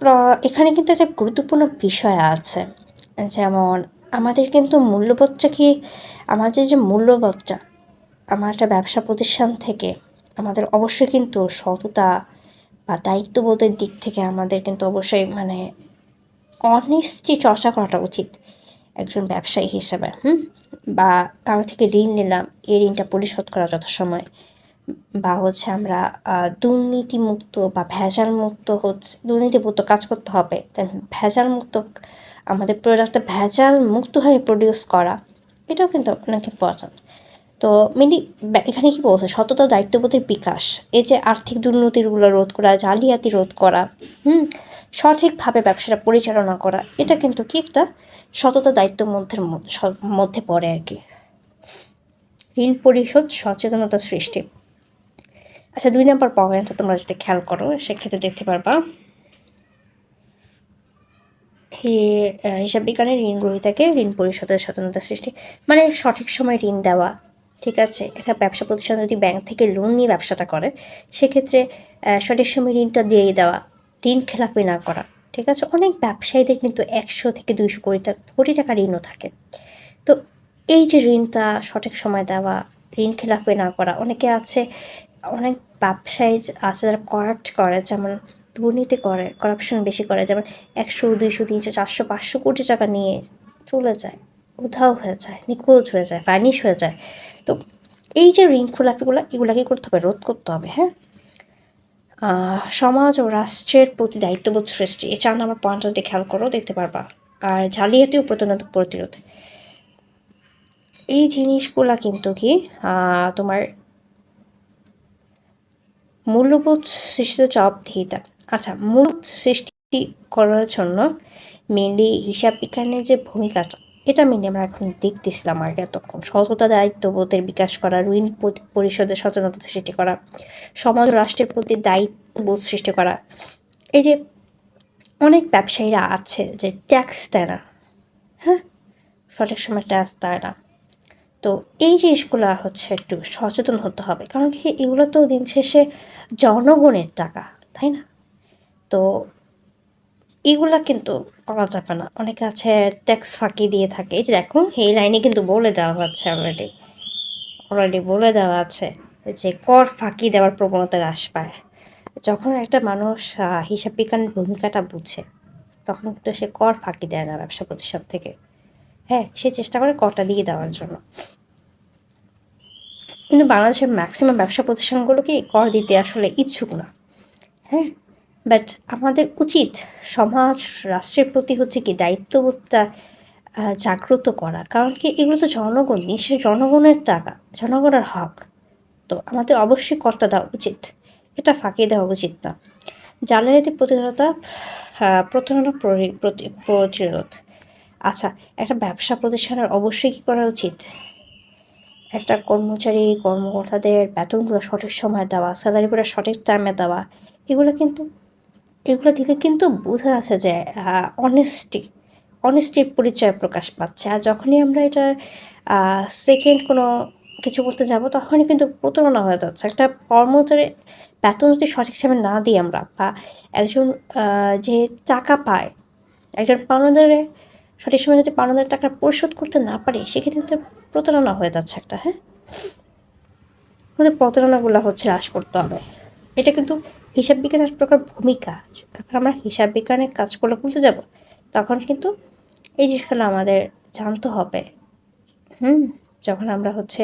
এখানে কিন্তু একটা গুরুত্বপূর্ণ বিষয় আছে। যেমন আমাদের কিন্তু মূল্যবোধটা কি, আমাদের যে মূল্যবোধটা আমার একটা ব্যবসা প্রতিষ্ঠান থেকে আমাদের অবশ্যই কিন্তু সততা বা দায়িত্ববোধের দিক থেকে আমাদের কিন্তু অবশ্যই মানে অনেস্টি চর্চা করাটা উচিত একজন ব্যবসায়ী হিসেবে। বা কারো থেকে ঋণ নিলাম, এই ঋণটা পরিশোধ করা যথাসময়, বা হচ্ছে আমরা দুর্নীতিমুক্ত বা ভেজাল মুক্ত হচ্ছে, দুর্নীতিমুক্ত কাজ করতে হবে, তাই ভেজাল মুক্ত আমাদের প্রোডাক্টটা ভেজাল মুক্তভাবে প্রডিউস করা, এটাও কিন্তু অনেক ইম্পর্ট্যান্ট। তো মেনলি এখানে কি বলছে, সততা দায়িত্ববোধের বিকাশ, এই যে আর্থিক দুর্নীতিগুলো রোধ করা, জালিয়াতি রোধ করা, সঠিকভাবে ব্যবসাটা পরিচালনা করা, এটা কিন্তু কি একটা সততা দায়িত্বের মধ্যে পড়ে আর কি। ঋণ পরিশোধ সচেতনতা সৃষ্টি। আচ্ছা, 2 নম্বর পয়েন্টটা তোমরা যদি খেয়াল করো সেক্ষেত্রে দেখতে পারবা হিসাব বিজ্ঞানের ঋণ গ্রহীতাকে ঋণ পরিশোধের সচেতনতা সৃষ্টি, মানে সঠিক সময় ঋণ দেওয়া। ঠিক আছে? একটা ব্যবসা প্রতিষ্ঠান যদি ব্যাংক থেকে লোন নিয়ে ব্যবসাটা করে, সেক্ষেত্রে সঠিক সময় ঋণটা দিয়েই দেওয়া, ঋণ খেলাপি না করা। ঠিক আছে? অনেক ব্যবসায়ীদের কিন্তু 100 থেকে 200 কোটি টাকা ঋণও থাকে। তো এই যে ঋণটা সঠিক সময় দেওয়া, ঋণ খেলাপি না করা, অনেকে আছে, অনেক ব্যবসায়ী আছে যারা করাপ্ট করে, যেমন দুর্নীতি করে, করাপশন বেশি করে, যেমন 100, 200, 300, 400, 500 কোটি টাকা নিয়ে চলে যায়, উধাও হয়ে যায়, নিখোঁজ হয়ে যায়, ভ্যানিশ হয়ে যায়। তো এই যে ঋণ খেলাপিগুলো, এগুলা কি করতে হবে, রোধ করতে হবে। হ্যাঁ, সমাজ ও রাষ্ট্রের প্রতি দায়িত্ববোধ সৃষ্টি, এই 4 নম্বর পয়েন্টটা যদি খেয়াল করো দেখতে পারবা। আর জালিয়াতি ও প্রতিরোধ, এই জিনিসগুলা কিন্তু কি তোমার মূল্যবোধ সৃষ্টিত জবাবদিহিতা। আচ্ছা, মূল্যবোধ সৃষ্টি করার জন্য মেনলি হিসাব বিজ্ঞানের যে ভূমিকাটা, এটা মেনলি আমরা এখন দেখতেছিলাম আর এতক্ষণ। সততা দায়িত্ববোধের বিকাশ করা, ঋণ পরিশোধের সচেতনতা সৃষ্টি করা, সমাজ রাষ্ট্রের প্রতি দায়িত্ববোধ সৃষ্টি করা। এই যে অনেক ব্যবসায়ীরা আছে যে ট্যাক্স দেয় না, হ্যাঁ, সঠিক সময় ট্যাক্স দেয় না। তো এই জিনিসগুলো হচ্ছে একটু সচেতন হতে হবে, কারণ কি এগুলো তো দিন শেষে জনগণের টাকা, তাই না? তো এগুলা কিন্তু করা যাবে না। অনেকে আছে ট্যাক্স ফাঁকি দিয়ে থাকে, এই যে দেখো এই লাইনে কিন্তু বলে দেওয়া হচ্ছে, অলরেডি বলে দেওয়া আছে যে কর ফাঁকি দেওয়ার প্রবণতা হ্রাস পায় যখন একটা মানুষ হিসাব বিজ্ঞানের ভূমিকাটা বুঝে, তখন কিন্তু সে কর ফাঁকি দেয় না ব্যবসা প্রতিষ্ঠান থেকে। হ্যাঁ, সে চেষ্টা করে করটা দিয়ে দেওয়ার জন্য। কিন্তু বাংলাদেশের ম্যাক্সিমাম ব্যবসা প্রতিষ্ঠানগুলো কি কর দিতে আসলে ইচ্ছুক না। হ্যাঁ, বাট আমাদের উচিত সমাজ রাষ্ট্রের প্রতি হচ্ছে কি দায়িত্ববোধটা জাগ্রত করা, কারণ কি এগুলো তো জনগণ, দেশের জনগণের টাকা, জনগণের হক। তো আমাদের অবশ্যই করটা দেওয়া উচিত, এটা ফাঁকি দেওয়া উচিত না। জালিয়াতি প্রতারণা প্রতিরোধ। আচ্ছা, একটা ব্যবসা প্রতিষ্ঠানের অবশ্যই কী করা উচিত, একটা কর্মকর্তাদের বেতনগুলো সঠিক সময় দেওয়া, স্যালারিগুলো সঠিক টাইমে দেওয়া, এগুলো থেকে কিন্তু বোঝা যাচ্ছে যে অনেস্টির পরিচয় প্রকাশ পাচ্ছে। আর যখনই আমরা এটার সেকেন্ড কোনো কিছু করতে যাব, তখনই কিন্তু প্রতারণা হয়ে যাচ্ছে। একটা কর্মচারী বেতন যদি সঠিক সময়ে না দিই আমরা, বা একজন যে টাকা পায়, একজন পাওনাদারে সঠিক সময়ে যদি পাওনাদারের টাকা পরিশোধ করতে না পারে, সেক্ষেত্রে কিন্তু প্রতারণা হয়ে যাচ্ছে একটা। হ্যাঁ, আমাদের প্রতারণাগুলো হচ্ছে হ্রাস করতে হবে। এটা কিন্তু হিসাব বিজ্ঞানের এক প্রকার ভূমিকা। যখন আমরা হিসাব বিজ্ঞানের কাজগুলো করতে যাব, তখন কিন্তু এই জিনিসগুলো আমাদের জানতে হবে। হুম? যখন আমরা হচ্ছে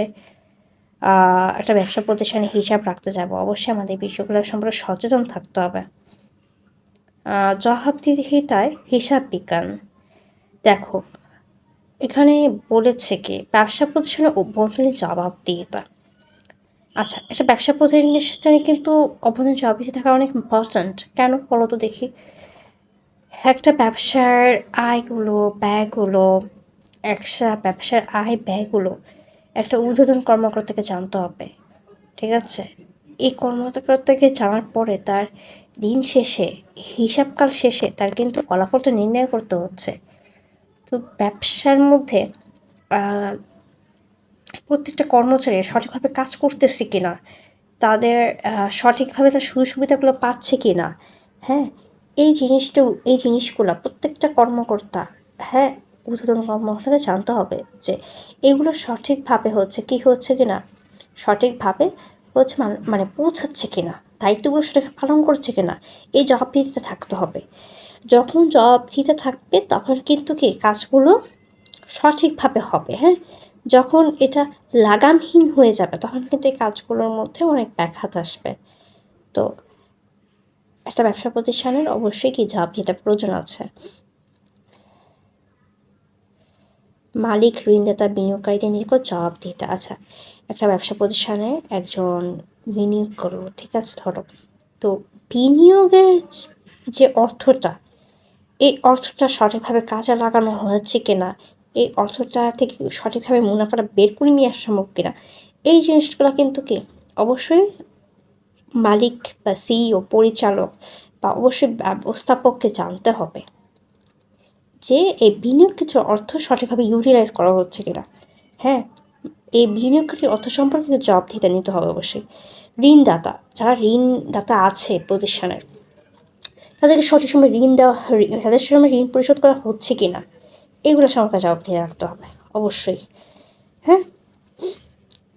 একটা ব্যবসা প্রতিষ্ঠানে হিসাব রাখতে যাব, অবশ্যই আমাদের বিষয়গুলো সম্পর্কে সচেতন থাকতে হবে। জবাবদিহিতায় হিসাব বিজ্ঞান। দেখো, এখানে বলেছে কি ব্যবসা প্রতিষ্ঠানের অভ্যন্তরীণ জবাবদিহিতা। আচ্ছা, একটা ব্যবসা প্রতিষ্ঠানে কিন্তু অভ্যন্তরীণ জবাবদিহি থাকা অনেক ইম্পর্ট্যান্ট। কেন বলো তো দেখি? একটা ব্যবসার আয়গুলো, ব্যয়গুলো, ব্যবসার আয় ব্যয়গুলো একটা ঊর্ধ্বতন কর্মকর্তাকে জানতে হবে। ঠিক আছে? এই কর্মকর্তাকে জানার পরে তার দিন শেষে, হিসাবকাল শেষে তার কিন্তু ফলাফলটা নির্ণয় করতে হচ্ছে। তো ব্যবসার মধ্যে আ প্রত্যেকটা কর্মচারী সঠিকভাবে কাজ করতেছে কিনা, তাদের সঠিকভাবে তার সুযোগ-সুবিধাগুলো পাচ্ছে কিনা, হ্যাঁ? এই জিনিসগুলা প্রত্যেকটা কর্মকর্তা, হ্যাঁ? ঊর্ধ্বতন কর্মকর্তাকে জানতে হবে যে এগুলো সঠিকভাবে হচ্ছে কি হচ্ছে কিনা, সঠিকভাবে হচ্ছে মানে পৌঁছাচ্ছে কিনা, দায়িত্বগুলো সঠিকভাবে পালন করছে কিনা, এই জবাবদিহিতা থাকতে হবে। যখন জবাবদিহিতা থাকবে তখন কিন্তু কি কাজগুলো সঠিকভাবে হবে, হ্যাঁ? যখন এটা লাগামহীন হয়ে যাবে তখন কিন্তু এই কাজগুলোর মধ্যে অনেক ব্যাঘাত আসবে। তো একটা ব্যবসা প্রতিষ্ঠানের অবশ্যই কি জবাবদিহিতার প্রয়োজন আছে। মালিক, ঋণদাতা, বিনিয়োগকারীদের নিকট জবাবদিহিতা। আচ্ছা, একটা ব্যবসা প্রতিষ্ঠানে একজন বিনিয়োগ করলো, ঠিক আছে ধরো। তো বিনিয়োগের যে অর্থটা, এই অর্থটা সঠিকভাবে কাজে লাগানো হয়েছে কিনা, এই অর্থটা থেকে সঠিকভাবে মুনাফাটা বের করে নিয়ে আসা সম্ভব কিনা, এই জিনিসগুলো কিন্তু কি অবশ্যই মালিক বা সিইও, পরিচালক বা অবশ্যই ব্যবস্থাপককে জানতে হবে যে এই বিনিয়োগকৃত অর্থ সঠিকভাবে ইউটিলাইজ করা হচ্ছে কিনা। হ্যাঁ, এই বিনিয়োগকারী অর্থ সম্পর্কে জবাবদিহিতা নিতে হবে অবশ্যই। ঋণদাতা, যারা ঋণদাতা আছে প্রতিষ্ঠানের, তাদেরকে সঠিক সময় তাদের সময় ঋণ পরিশোধ করা হচ্ছে কিনা, এগুলো সম্পর্কে জবাবদিহি রাখতে হবে অবশ্যই। হ্যাঁ,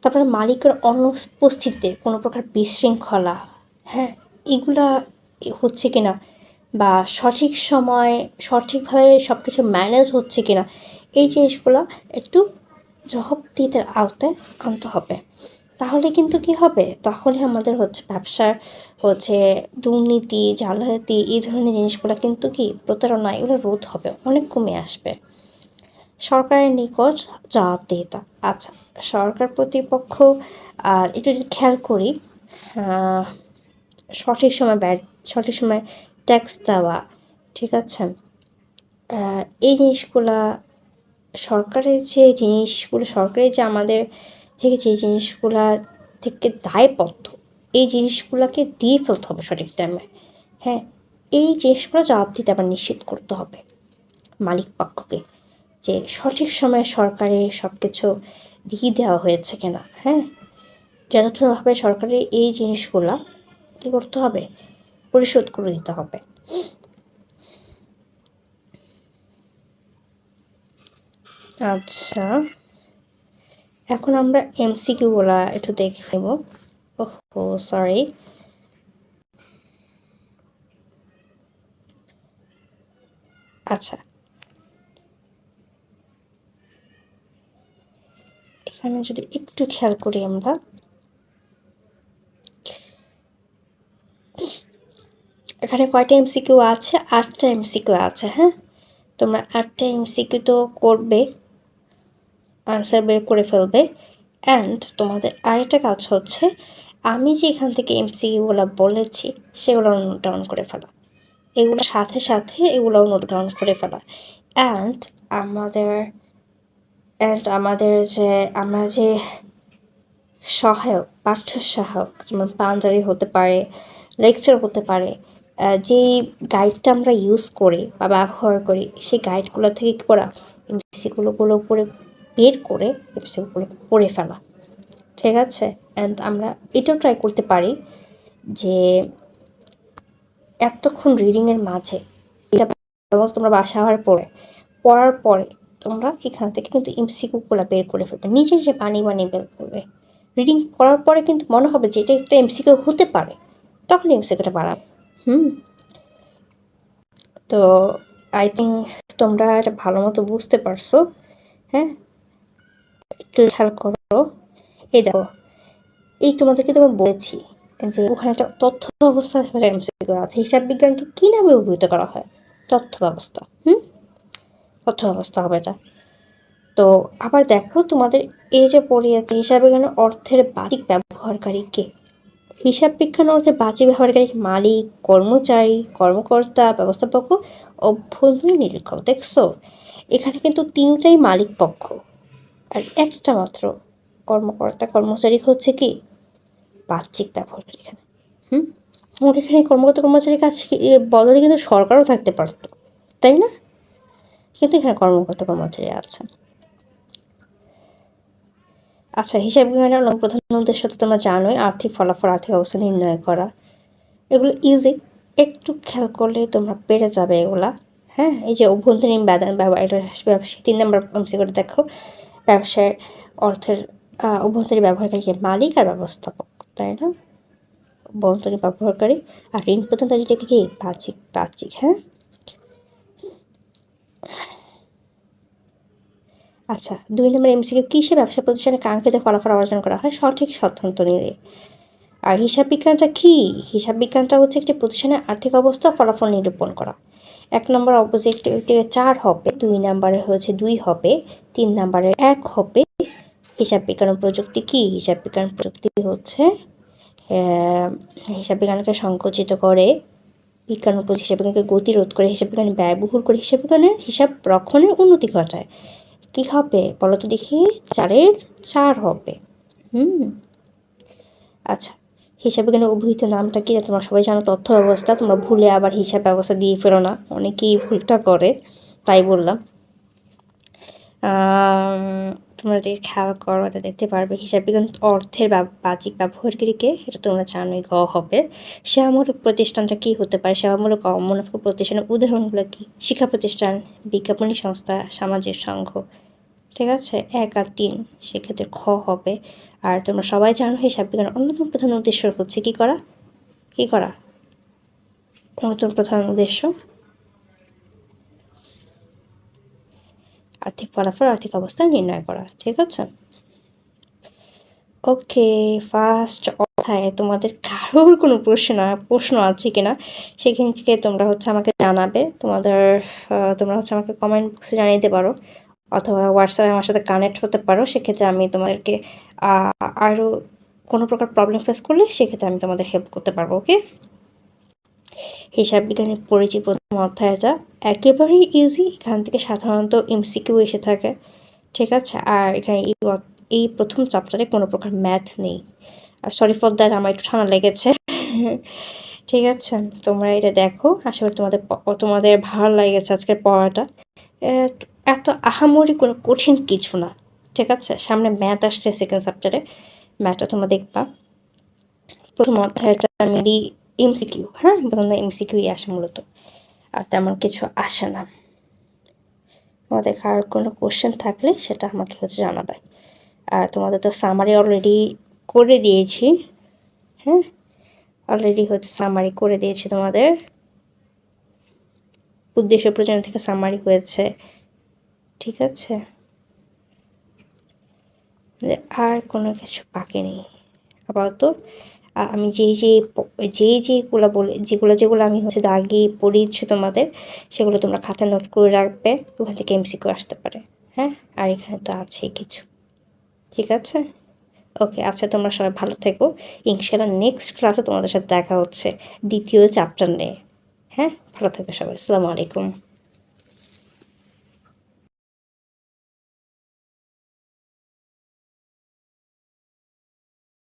তারপরে মালিকের অনুপস্থিতিতে কোনো প্রকার বিশৃঙ্খলা, হ্যাঁ, এগুলা হচ্ছে কিনা, বা সঠিক সময় সঠিকভাবে সব কিছু ম্যানেজ হচ্ছে কিনা, এই জিনিসগুলো একটু জবাবদিহিতার আওতায় আনতে হবে। তাহলে কিন্তু কি হবে, তখনই আমাদের হচ্ছে ব্যবসার হচ্ছে দুর্নীতি, জালিয়াতি, এই ধরনের জিনিসগুলো কিন্তু কি প্রতারণা, এগুলো রোধ হবে, অনেক কমে আসবে। সরকারের নিকট জবাবদিহিতা। আচ্ছা, সরকার প্রতিপক্ষ একটু যদি খেয়াল করি, সঠিক সময় সঠিক সময় ট্যাক্স দেওয়া, ঠিক আছে? এই জিনিসগুলা সরকারের যে আমাদের থেকে যে জিনিসগুলা থেকে দায়বদ্ধ, এই জিনিসগুলাকে দিয়ে ফেলতে হবে সঠিক টাইমে। হ্যাঁ, এই জিনিসগুলো জবাবদিহিতা আবার নিশ্চিত করতে হবে মালিক পক্ষকে, যে সঠিক সময়ে সরকারের সব কিছু দিয়ে দেওয়া হয়েছে কিনা, হ্যাঁ? যথাযথভাবে সরকারের এই জিনিসগুলা কী করতে হবে, পরিশোধ করে দিতে হবে। আচ্ছা, এখন আমরা এমসিকিউগুলা একটু দেখে নেব। ওহো, সরি। আচ্ছা, এখানে যদি একটু খেয়াল করি আমরা, এখানে কয়টা এমসিকিউ আছে, 8টা এমসিকিউ আছে। হ্যাঁ, তোমরা 8টা এমসিকিউ তো করবে, আনসার বের করে ফেলবে। অ্যান্ড তোমাদের আরেকটা কাজ হচ্ছে, আমি যে এখান থেকে এমসিকিউগুলো বলেছি সেগুলো নোট ডাউন করে ফেলা, এগুলোর সাথে সাথে এগুলোও নোট ডাউন করে ফেলা। অ্যান্ড আমাদের যে আমরা যে পাঠ্য সহায়ক, যেমন পাঞ্জাবি হতে পারে, লেকচার হতে পারে, যেই গাইডটা আমরা ইউজ করি বা ব্যবহার করি, সেই গাইডগুলো থেকে কী করা, এমসিকিউগুলো করে বের করে এমসিকিউগুলো পড়ে ফেলা, ঠিক আছে? অ্যান্ড আমরা এটাও ট্রাই করতে পারি যে এতক্ষণ রিডিংয়ের মাঝে এটা তোমরা বাসা পড়ার পরে তোমরা এখান থেকে কিন্তু এমসিকিউগুলো বের করে ফেলবে, নিজে যে বানিয়ে বের করবে, রিডিং করার পরে কিন্তু মনে হবে যে এটা একটা এমসিকিউ হতে পারে, তখন এমসিকিউটা বাড়াবে। তো আই থিঙ্ক তোমরা এটা ভালো মতো বুঝতে পারছো। হ্যাঁ, একটু খেয়াল করো। এই দেখো, এই তোমাদেরকে তো আমি বলেছি যে ওখানে একটা তথ্য ব্যবস্থা এমসিকিউ আছে। হিসাব বিজ্ঞানকে কী নামে অভিহিত করা হয়? তথ্য ব্যবস্থা। তথ্য ব্যবস্থা হবে এটা। তো আবার দেখো, তোমাদের এই যে পড়িয়েছে হিসাব বিজ্ঞানের অর্থের বাহ্যিক ব্যবহারকারী কে? হিসাব বিজ্ঞান অর্থে বাহ্যিক ব্যবহারকারী মালিক, কর্মচারী, কর্মকর্তা, ব্যবস্থাপক, অভ্যন্তরীণ নিরীক্ষক। দেখছো, এখানে কিন্তু তিনটাই মালিক পক্ষ, আর একটা মাত্র কর্মকর্তা কর্মচারী হচ্ছে কি বাহ্যিক ব্যবহারকারী। এখানে আমাদের এখানে কর্মকর্তা কর্মচারীর কাছে বদলে কিন্তু সরকারও থাকতে পারতো, তাই না? কিন্তু এখানে কর্মকর্তা কর্মচারী আছে। আচ্ছা, হিসাব বিজ্ঞানের প্রধান উদ্দেশ্য তো তোমরা জানোই, আর্থিক ফলাফল, আর্থিক অবস্থা নির্ণয় করা। এগুলো ইজি, একটু খেয়াল করলে তোমরা পেরে যাবে এগুলা। হ্যাঁ, এই যে অভ্যন্তরীণ এটা 3 নম্বর করে দেখো, ব্যবসায়ের অর্থের অভ্যন্তরীণ ব্যবহারকারী মালিক আর ব্যবস্থাপক, তাই না? অভ্যন্তরীণ ব্যবহারকারী আর ঋণ প্রদানকারীটা কি বাহ্যিক। হ্যাঁ, আচ্ছা, 2 নম্বর এমসিকিউ, কিসে ব্যবসা প্রতিষ্ঠানে কাঙ্ক্ষিত ফলাফল অর্জন করা হয়? সঠিক সিদ্ধান্ত নিলে। আর হিসাব বিজ্ঞানটা কি? হিসাব বিজ্ঞানটা হচ্ছে একটি প্রতিষ্ঠানের আর্থিক অবস্থা ফলাফল নিরূপণ করা। 1 নম্বর অবজেক্টিভে 4 হবে, 2 নম্বরে হচ্ছে 2 হবে, 3 নম্বরে 1 হবে। হিসাব বিজ্ঞান প্রযুক্তি কি? হিসাব বিজ্ঞান প্রযুক্তি হচ্ছে হিসাব বিজ্ঞানকে সংকুচিত করে, বিজ্ঞান উপর হিসাব বিজ্ঞানকে গতিরোধ করে, হিসাব বিজ্ঞান ব্যয়বহুল করে, হিসাব বিজ্ঞানের হিসাব রক্ষণের উন্নতি ঘটায়। কি হবে বলো তো দেখি? 4-এর 4 হবে। আচ্ছা, হিসাব বিজ্ঞানের অভিহিত নামটা কি তোমরা সবাই জানো? তথ্য ব্যবস্থা। তোমরা ভুলে আবার হিসাব ব্যবস্থা দিয়ে ফেলো না, অনেকেই ভুলটা করে, তাই বললাম। তোমরা যদি খেয়াল করো তা দেখতে পারবে হিসাব বিজ্ঞান অর্থের বাহ্যিক ব্যবহারকারীকে, এটা তোমরা জানোই, গ হবে। সেবামূলক প্রতিষ্ঠানটা কি হতে পারে? সেবামূলক মুনাফা প্রতিষ্ঠানের উদাহরণগুলো কি? শিক্ষা প্রতিষ্ঠান, বিজ্ঞাপনী সংস্থা, সামাজিক সংঘ। ঠিক আছে, 1 আর 3, সেক্ষেত্রে খ হবে। আর তোমরা সবাই জানো হিসাব বিজ্ঞানের অন্যতম প্রধান উদ্দেশ্য হচ্ছে কি করা? অন্যতম প্রধান উদ্দেশ্য আর্থিক ফলাফল, আর্থিক অবস্থা নির্ণয় করা। ঠিক আছে, ওকে। ফার্স্ট অধ্যায়ে তোমাদের কারোর কোনো প্রশ্ন আছে কিনা সেখান থেকে তোমরা হচ্ছে আমাকে জানাবে। তোমরা হচ্ছে আমাকে কমেন্ট বক্সে জানিয়ে দিতে পারো, অথবা হোয়াটসঅ্যাপে আমার সাথে কানেক্ট হতে পারো। সেক্ষেত্রে আমি তোমাদেরকে আরও কোনো প্রকার প্রবলেম ফেস করলে সেক্ষেত্রে আমি তোমাদের হেল্প করতে পারবো। ওকে, হিসাব বিজ্ঞানের পরিচিত প্রথম অধ্যায়টা একেবারেই ইজি, এখান থেকে সাধারণত এমসিকিউ এসে থাকে। ঠিক আছে, আর এখানে এই প্রথম চ্যাপ্টারে কোনো প্রকার ম্যাথ নেই। আর সরি ফর দ্যাট, আমার একটু ঠান্ডা লেগেছে। ঠিক আছে, তোমরা এটা দেখো, আশা করি তোমাদের ভালো লেগেছে আজকের পড়াটা। এত আহামরি কোনো কঠিন কিছু না। ঠিক আছে, সামনে ম্যাথ আসছে সেকেন্ড চ্যাপ্টারে, ম্যাথটা তোমরা দেখবা। প্রথম অধ্যায়টা মেনলি এমসিকিউ, হ্যাঁ, প্রথম এমসিকিউই আসে মূলত, আর তেমন কিছু আসে না। তোমাদের কারোর কোনো কোশ্চেন থাকলে সেটা আমাকে হচ্ছে জানাবে। আর তোমাদের তো সামারি অলরেডি করে দিয়েছি। হ্যাঁ, অলরেডি হচ্ছে সামারি করে দিয়েছি তোমাদের। উদ্দেশ্য প্রয়োজন থেকে সামারি হয়েছে। ঠিক আছে, আর কোনো কিছু বাকি নেই আপাতত। আমি যেগুলো আমি হচ্ছে দাগি পড়িয়েছি তোমাদের, সেগুলো তোমরা খাতায় নোট করে রাখবে, ওখান থেকে এমসিকিউ আসতে পারে। হ্যাঁ, আর এখানে তো আছেই কিছু। ঠিক আছে, ওকে। আচ্ছা, তোমরা সবাই ভালো থেকো। ইনশাআল্লাহ নেক্সট ক্লাসে তোমাদের সাথে দেখা হচ্ছে দ্বিতীয় চ্যাপ্টার নিয়ে। হ্যাঁ, ভালো থেকো সবাই। আসসালামু আলাইকুম।